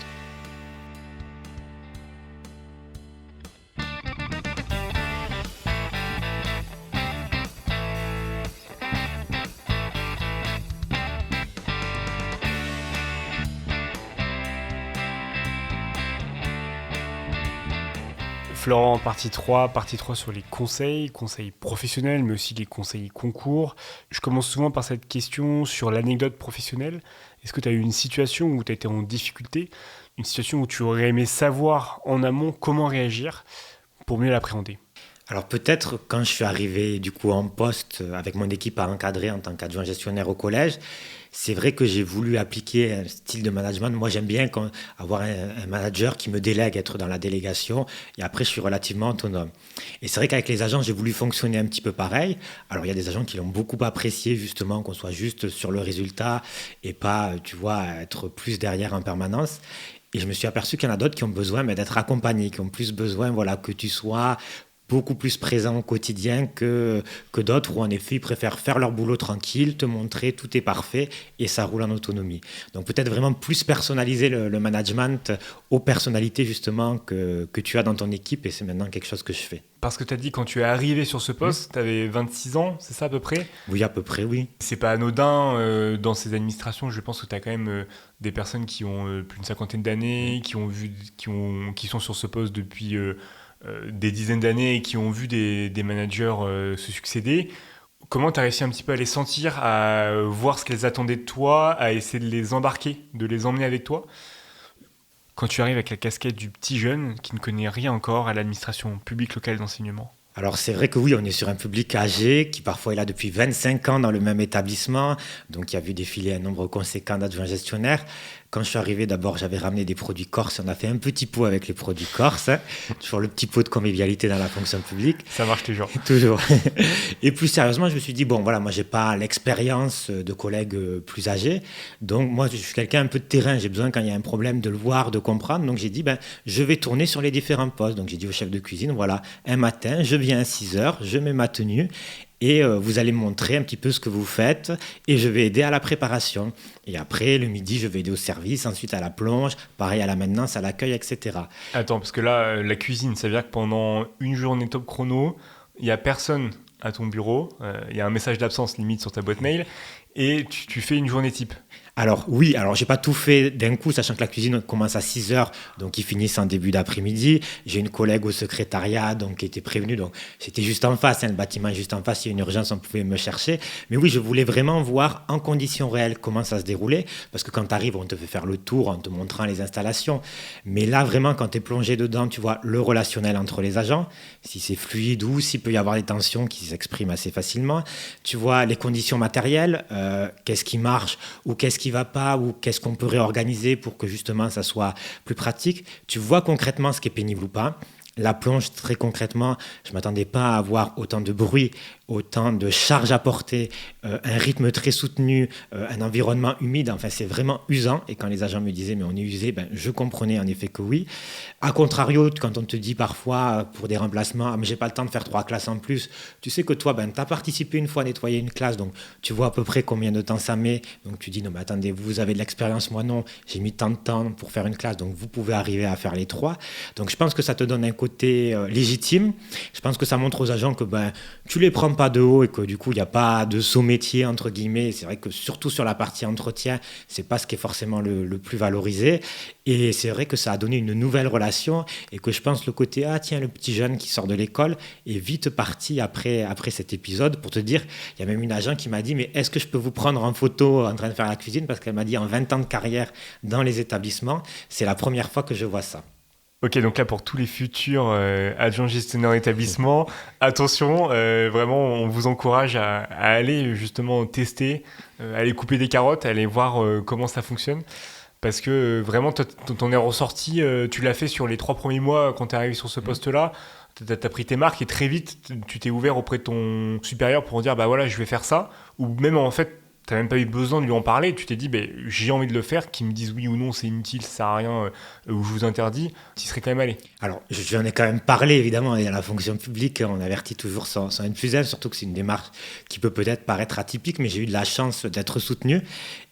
Florent, partie 3 sur les conseils professionnels, mais aussi les conseils concours. Je commence souvent par cette question sur l'anecdote professionnelle. Est-ce que tu as eu une situation où tu as été en difficulté, une situation où tu aurais aimé savoir en amont comment réagir pour mieux l'appréhender? Alors peut-être quand je suis arrivé du coup en poste avec mon équipe à encadrer en tant qu'adjoint gestionnaire au collège, c'est vrai que j'ai voulu appliquer un style de management. Moi j'aime bien avoir un manager qui me délègue, être dans la délégation, et après je suis relativement autonome. Et c'est vrai qu'avec les agents j'ai voulu fonctionner un petit peu pareil. Alors il y a des agents qui l'ont beaucoup apprécié justement, qu'on soit juste sur le résultat et pas, tu vois, être plus derrière en permanence. Et je me suis aperçu qu'il y en a d'autres qui ont besoin d'être accompagnés, qui ont plus besoin que tu sois beaucoup plus présent au quotidien que d'autres où en effet ils préfèrent faire leur boulot tranquille, te montrer tout est parfait et ça roule en autonomie. Donc peut-être vraiment plus personnaliser le management aux personnalités justement que tu as dans ton équipe, et c'est maintenant quelque chose que je fais. Parce que tu as dit quand tu es arrivé sur ce poste, tu avais 26 ans, c'est ça à peu près? Oui, à peu près, oui. C'est pas anodin dans ces administrations, je pense que tu as quand même des personnes qui ont plus d'une cinquantaine d'années, qui sont sur ce poste depuis des dizaines d'années et qui ont vu des managers se succéder. Comment tu as réussi un petit peu à les sentir, à voir ce qu'elles attendaient de toi, à essayer de les embarquer, de les emmener avec toi quand tu arrives avec la casquette du petit jeune qui ne connaît rien encore à l'administration publique locale d'enseignement? Alors c'est vrai que oui, on est sur un public âgé qui parfois est là depuis 25 ans dans le même établissement, donc il a vu défiler un nombre conséquent d'adjoints gestionnaires. Quand je suis arrivé, d'abord, j'avais ramené des produits corses. On a fait un petit pot avec les produits corses, hein. Toujours le petit pot de convivialité dans la fonction publique. Ça marche toujours. Toujours. Et plus sérieusement, je me suis dit, bon, voilà, moi, j'ai pas l'expérience de collègues plus âgés. Donc, moi, je suis quelqu'un un peu de terrain. J'ai besoin, quand il y a un problème, de le voir, de comprendre. Donc, j'ai dit, ben, je vais tourner sur les différents postes. Donc, j'ai dit au chef de cuisine, voilà, un matin, je viens à 6 heures, je mets ma tenue. Et vous allez me montrer un petit peu ce que vous faites et je vais aider à la préparation. Et après, le midi, je vais aider au service, ensuite à la plonge, pareil à la maintenance, à l'accueil, etc. Attends, parce que là, la cuisine, ça veut dire que pendant une journée top chrono, il n'y a personne à ton bureau, il y a un message d'absence limite sur ta boîte mail, et tu fais une journée type. Alors oui, alors j'ai pas tout fait d'un coup, sachant que la cuisine commence à 6 heures, donc ils finissent en début d'après-midi. J'ai une collègue au secrétariat donc, qui était prévenue, donc c'était juste en face, hein, le bâtiment est juste en face, s'il y a une urgence, on pouvait me chercher. Mais oui, je voulais vraiment voir en conditions réelles comment ça se déroulait, parce que quand tu arrives, on te fait faire le tour en te montrant les installations. Mais là, vraiment, quand tu es plongé dedans, tu vois le relationnel entre les agents, si c'est fluide ou s'il peut y avoir des tensions qui s'expriment assez facilement. Tu vois les conditions matérielles, qu'est-ce qui marche ou qu'est-ce qui va pas ou qu'est-ce qu'on peut réorganiser pour que justement ça soit plus pratique. Tu vois concrètement ce qui est pénible ou pas. La plonge, très concrètement, je ne m'attendais pas à avoir autant de bruit, autant de charges à porter, un rythme très soutenu, un environnement humide. Enfin, c'est vraiment usant. Et quand les agents me disaient, mais on est usé, ben, je comprenais en effet que oui. A contrario, quand on te dit parfois, pour des remplacements, ah, mais j'ai pas le temps de faire 3 classes en plus, tu sais que toi, ben, tu as participé une fois à nettoyer une classe, donc tu vois à peu près combien de temps ça met. Donc tu dis, non, mais attendez, vous avez de l'expérience, moi non, j'ai mis tant de temps pour faire une classe, donc vous pouvez arriver à faire les 3. Donc je pense que ça te donne un côté légitime. Je pense que ça montre aux agents que ben, tu les prends pas de haut et que du coup il n'y a pas de saut métier entre guillemets. C'est vrai que surtout sur la partie entretien, c'est pas ce qui est forcément le plus valorisé. Et c'est vrai que ça a donné une nouvelle relation et que je pense le côté ah tiens le petit jeune qui sort de l'école est vite parti après cet épisode pour te dire, il y a même une agent qui m'a dit mais est-ce que je peux vous prendre en photo en train de faire la cuisine, parce qu'elle m'a dit en 20 ans de carrière dans les établissements, c'est la première fois que je vois ça. Ok, donc là pour tous les futurs adjoints gestionnaires d'établissement, attention, vraiment on vous encourage à aller justement tester, à aller couper des carottes, à aller voir comment ça fonctionne. Parce que vraiment, t'en es ressorti, tu l'as fait sur les 3 premiers mois quand t'es arrivé sur ce poste-là, t'as pris tes marques et très vite, tu t'es ouvert auprès de ton supérieur pour dire, bah voilà, je vais faire ça. Ou même en fait, t'as même pas eu besoin de lui en parler, tu t'es dit, bah, j'ai envie de le faire, qu'ils me disent oui ou non, c'est inutile, ça sert à rien, ou je vous interdis, t'y serais quand même allé. Alors, j'en ai quand même parlé, évidemment, et à la fonction publique, on avertit toujours sans N+1, surtout que c'est une démarche qui peut peut-être paraître atypique, mais j'ai eu de la chance d'être soutenu.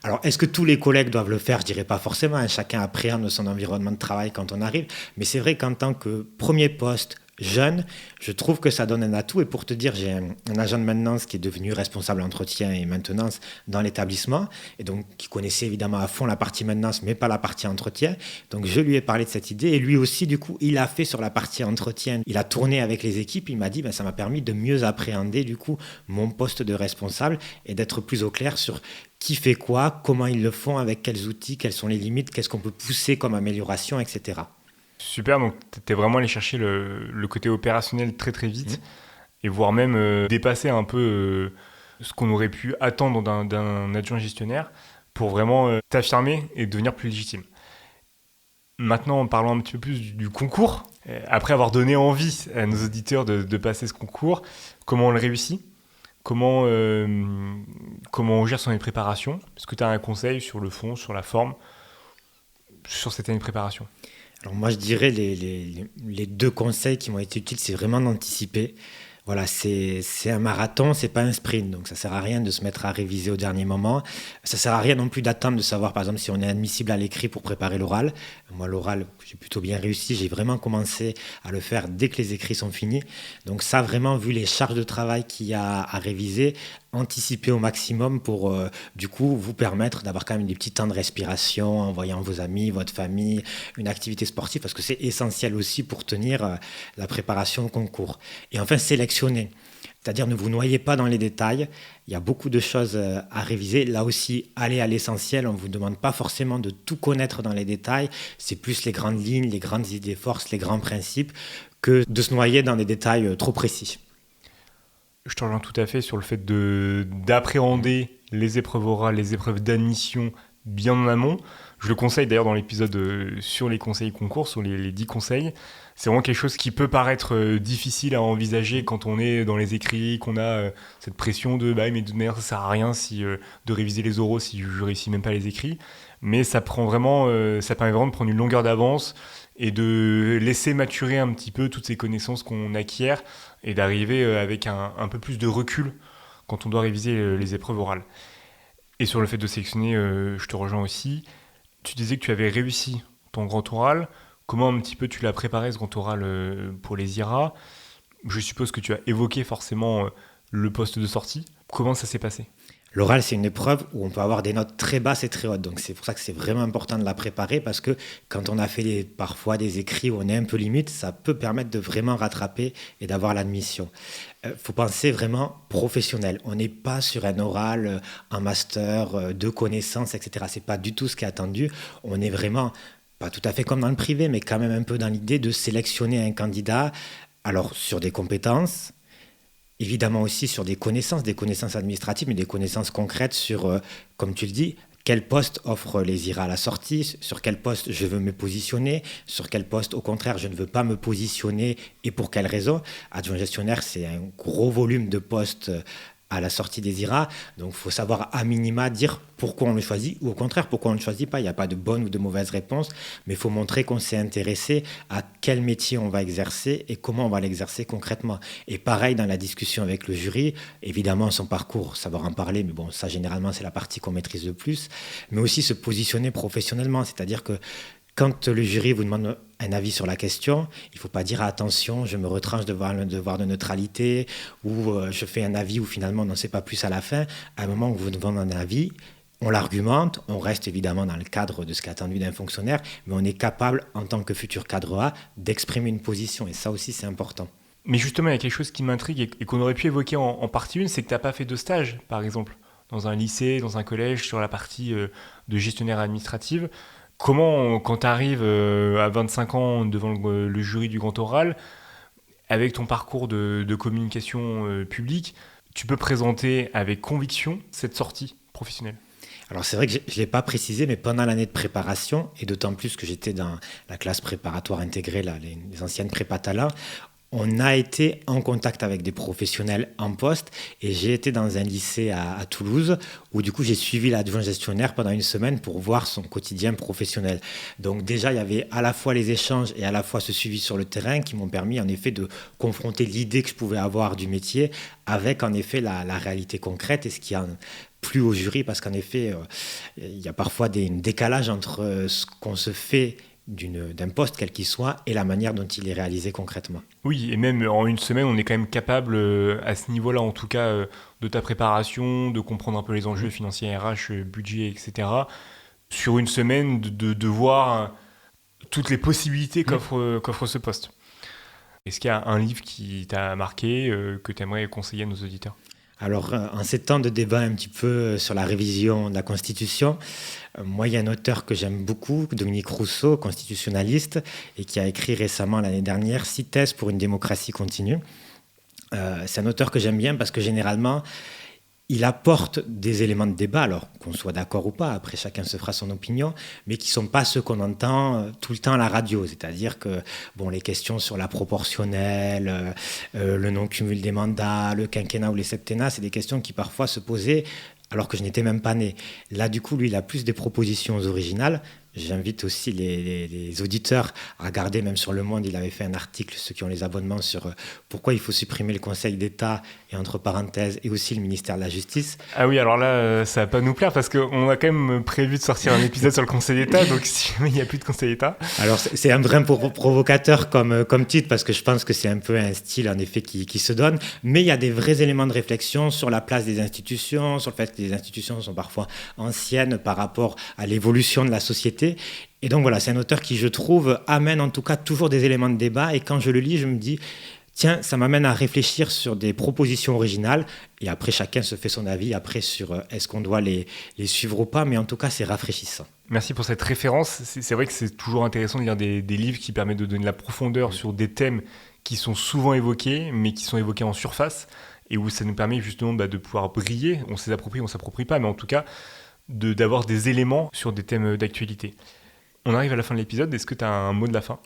Alors, est-ce que tous les collègues doivent le faire? Je dirais pas forcément, hein. Chacun appréhende son environnement de travail quand on arrive, mais c'est vrai qu'en tant que premier poste, jeune, je trouve que ça donne un atout. Et pour te dire, j'ai un agent de maintenance qui est devenu responsable entretien et maintenance dans l'établissement, et donc qui connaissait évidemment à fond la partie maintenance, mais pas la partie entretien. Donc je lui ai parlé de cette idée, et lui aussi, du coup, il a fait sur la partie entretien. Il a tourné avec les équipes, il m'a dit, ben, ça m'a permis de mieux appréhender, du coup, mon poste de responsable et d'être plus au clair sur qui fait quoi, comment ils le font, avec quels outils, quelles sont les limites, qu'est-ce qu'on peut pousser comme amélioration, etc. Super, donc t'es vraiment allé chercher le côté opérationnel très très vite, et voire même dépasser un peu ce qu'on aurait pu attendre d'un adjoint gestionnaire pour vraiment t'affirmer et devenir plus légitime. Maintenant, en parlant un petit peu plus du concours, après avoir donné envie à nos auditeurs de passer ce concours, comment on le réussit ? Comment on gère son année de préparation ? Est-ce que tu as un conseil sur le fond, sur la forme, sur cette année de préparation ? Alors moi, je dirais les 2 conseils qui m'ont été utiles, c'est vraiment d'anticiper. Voilà, c'est un marathon, c'est pas un sprint, donc ça sert à rien de se mettre à réviser au dernier moment. Ça sert à rien non plus d'attendre de savoir, par exemple, si on est admissible à l'écrit pour préparer l'oral. Moi, l'oral, j'ai plutôt bien réussi. J'ai vraiment commencé à le faire dès que les écrits sont finis. Donc ça, vraiment, vu les charges de travail qu'il y a à réviser, anticiper au maximum pour, du coup, vous permettre d'avoir quand même des petits temps de respiration en voyant vos amis, votre famille, une activité sportive, parce que c'est essentiel aussi pour tenir la préparation au concours. Et enfin, sélectionner. C'est-à-dire, ne vous noyez pas dans les détails. Il y a beaucoup de choses à réviser. Là aussi, allez à l'essentiel. On ne vous demande pas forcément de tout connaître dans les détails. C'est plus les grandes lignes, les grandes idées forces, les grands principes que de se noyer dans des détails trop précis. Je te rejoins tout à fait sur le fait d'appréhender les épreuves orales, les épreuves d'admission bien en amont. Je le conseille d'ailleurs dans l'épisode sur les conseils concours, sur les 10 conseils. C'est vraiment quelque chose qui peut paraître difficile à envisager quand on est dans les écrits, qu'on a cette pression mais de toute manière ça sert à rien de réviser les oraux si je réussis même pas les écrits. Mais ça permet vraiment de prendre une longueur d'avance et de laisser maturer un petit peu toutes ces connaissances qu'on acquiert et d'arriver avec un peu plus de recul quand on doit réviser les épreuves orales. Et sur le fait de sélectionner, je te rejoins aussi. Tu disais que tu avais réussi ton grand oral. Comment un petit peu tu l'as préparé ce grand oral pour les IRA ? Je suppose que tu as évoqué forcément le poste de sortie. Comment ça s'est passé ? L'oral, c'est une épreuve où on peut avoir des notes très basses et très hautes. Donc, c'est pour ça que c'est vraiment important de la préparer parce que quand on a fait parfois des écrits où on est un peu limite, ça peut permettre de vraiment rattraper et d'avoir l'admission. Faut penser vraiment professionnel. On n'est pas sur un oral, un master de connaissances, etc. C'est pas du tout ce qui est attendu. On est vraiment, pas tout à fait comme dans le privé, mais quand même un peu dans l'idée de sélectionner un candidat, alors sur des compétences, évidemment aussi sur des connaissances administratives, mais des connaissances concrètes sur, comme tu le dis, quel poste offrent les IRA à la sortie, sur quel poste je veux me positionner, sur quel poste, au contraire, je ne veux pas me positionner et pour quelle raison. Adjoint gestionnaire, c'est un gros volume de postes à la sortie des IRA, donc il faut savoir à minima dire pourquoi on le choisit ou au contraire pourquoi on ne le choisit pas. Il n'y a pas de bonne ou de mauvaise réponse, mais il faut montrer qu'on s'est intéressé à quel métier on va exercer et comment on va l'exercer concrètement. Et pareil dans la discussion avec le jury, évidemment son parcours, savoir en parler, mais bon, ça généralement c'est la partie qu'on maîtrise le plus, mais aussi se positionner professionnellement, c'est-à-dire que quand le jury vous demande un avis sur la question, il ne faut pas dire attention, je me retranche devant le devoir de neutralité ou je fais un avis où finalement on n'en sait pas plus à la fin. À un moment où vous demandez un avis, on l'argumente, on reste évidemment dans le cadre de ce qui est attendu d'un fonctionnaire, mais on est capable en tant que futur cadre A d'exprimer une position et ça aussi c'est important. Mais justement, il y a quelque chose qui m'intrigue et qu'on aurait pu évoquer en partie 1, c'est que tu n'as pas fait de stage, par exemple, dans un lycée, dans un collège, sur la partie de gestionnaire administrative. Comment, quand tu arrives à 25 ans devant le jury du grand oral, avec ton parcours de communication publique, tu peux présenter avec conviction cette sortie professionnelle ? Alors c'est vrai que je ne l'ai pas précisé, mais pendant l'année de préparation, et d'autant plus que j'étais dans la classe préparatoire intégrée, là, les anciennes prépa talents, on a été en contact avec des professionnels en poste et j'ai été dans un lycée à Toulouse où du coup j'ai suivi l'adjoint gestionnaire pendant une semaine pour voir son quotidien professionnel. Donc déjà il y avait à la fois les échanges et à la fois ce suivi sur le terrain qui m'ont permis en effet de confronter l'idée que je pouvais avoir du métier avec en effet la réalité concrète et ce qui en plu au jury parce qu'en effet il y a parfois un décalage entre ce qu'on se fait d'un poste quel qu'il soit et la manière dont il est réalisé concrètement. Oui, et même en une semaine, on est quand même capable, à ce niveau-là en tout cas, de ta préparation, de comprendre un peu les enjeux financiers, RH, budget, etc. Sur une semaine, de voir toutes les possibilités qu'offre ce poste. Est-ce qu'il y a un livre qui t'a marqué, que tu aimerais conseiller à nos auditeurs ? Alors, en ces temps de débat un petit peu sur la révision de la Constitution, moi, il y a un auteur que j'aime beaucoup, Dominique Rousseau, constitutionnaliste, et qui a écrit récemment, l'année dernière, 6 thèses pour une démocratie continue. C'est un auteur que j'aime bien parce que généralement, il apporte des éléments de débat, alors qu'on soit d'accord ou pas, après chacun se fera son opinion, mais qui ne sont pas ceux qu'on entend tout le temps à la radio. C'est-à-dire que les questions sur la proportionnelle, le non-cumul des mandats, le quinquennat ou les septennats, c'est des questions qui parfois se posaient alors que je n'étais même pas né. Là, du coup, lui, il a plus des propositions originales. J'invite aussi les auditeurs à regarder, même sur Le Monde, il avait fait un article, ceux qui ont les abonnements, sur pourquoi il faut supprimer le Conseil d'État, et entre parenthèses, et aussi le ministère de la Justice. Ah oui, alors là, ça va pas nous plaire, parce qu'on a quand même prévu de sortir un épisode sur le Conseil d'État, donc si il n'y a plus de Conseil d'État... Alors, c'est un brin provocateur comme titre, parce que je pense que c'est un peu un style, en effet, qui se donne, mais il y a des vrais éléments de réflexion sur la place des institutions, sur le fait que les institutions sont parfois anciennes par rapport à l'évolution de la société. Et donc voilà, c'est un auteur qui, je trouve, amène en tout cas toujours des éléments de débat. Et quand je le lis, je me dis, tiens, ça m'amène à réfléchir sur des propositions originales. Et après, chacun se fait son avis après sur est-ce qu'on doit les suivre ou pas. Mais en tout cas, c'est rafraîchissant. Merci pour cette référence. C'est vrai que c'est toujours intéressant de lire des livres qui permettent de donner de la profondeur sur des thèmes qui sont souvent évoqués, mais qui sont évoqués en surface, et où ça nous permet justement de pouvoir briller. On s'approprie, on s'approprie pas, mais en tout cas, d'avoir des éléments sur des thèmes d'actualité. On arrive à la fin de l'épisode, est-ce que tu as un mot de la fin ?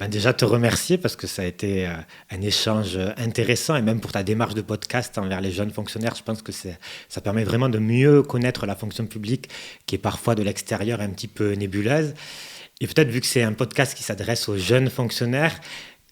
Déjà te remercier parce que ça a été un échange intéressant et même pour ta démarche de podcast envers les jeunes fonctionnaires, je pense que ça permet vraiment de mieux connaître la fonction publique qui est parfois de l'extérieur un petit peu nébuleuse. Et peut-être vu que c'est un podcast qui s'adresse aux jeunes fonctionnaires,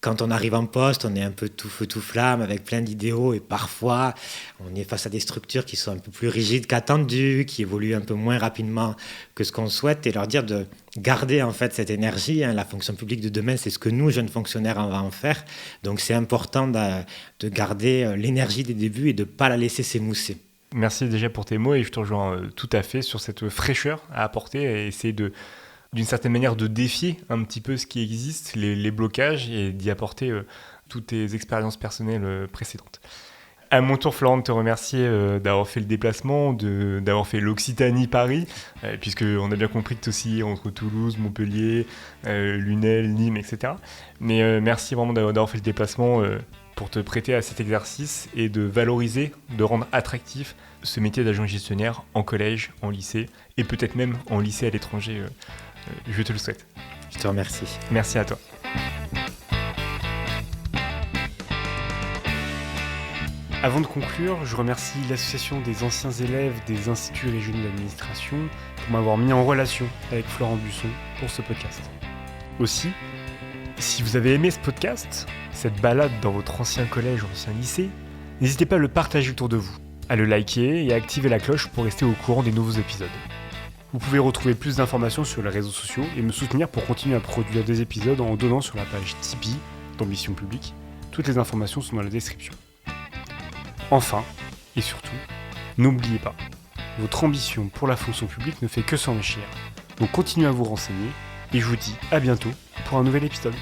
quand on arrive en poste, on est un peu tout feu, tout flamme, avec plein d'idéaux et parfois, on est face à des structures qui sont un peu plus rigides qu'attendues, qui évoluent un peu moins rapidement que ce qu'on souhaite et leur dire de garder en fait cette énergie. La fonction publique de demain, c'est ce que nous, jeunes fonctionnaires, on va en faire. Donc c'est important de garder l'énergie des débuts et de ne pas la laisser s'émousser. Merci déjà pour tes mots et je te rejoins tout à fait sur cette fraîcheur à apporter et essayer d'une certaine manière de défier un petit peu ce qui existe, les blocages et d'y apporter toutes tes expériences personnelles précédentes. À mon tour, Florent, de te remercier d'avoir fait le déplacement, d'avoir fait l'Occitanie-Paris, puisqu'on a bien compris que tu oscillais entre Toulouse, Montpellier, Lunel, Nîmes, etc. Mais merci vraiment d'avoir fait le déplacement pour te prêter à cet exercice et de valoriser, de rendre attractif ce métier d'agent gestionnaire en collège, en lycée et peut-être même en lycée à l'étranger. Je te le souhaite. Je te remercie. Merci à toi. Avant de conclure, je remercie l'association des anciens élèves des instituts régionaux d'administration pour m'avoir mis en relation avec Florent Busson pour ce podcast. Aussi, si vous avez aimé ce podcast, cette balade dans votre ancien collège ou ancien lycée, n'hésitez pas à le partager autour de vous, à le liker et à activer la cloche pour rester au courant des nouveaux épisodes. Vous pouvez retrouver plus d'informations sur les réseaux sociaux et me soutenir pour continuer à produire des épisodes en donnant sur la page Tipeee d'Ambition Publique. Toutes les informations sont dans la description. Enfin, et surtout, n'oubliez pas, votre ambition pour la fonction publique ne fait que s'enrichir. Donc continuez à vous renseigner et je vous dis à bientôt pour un nouvel épisode.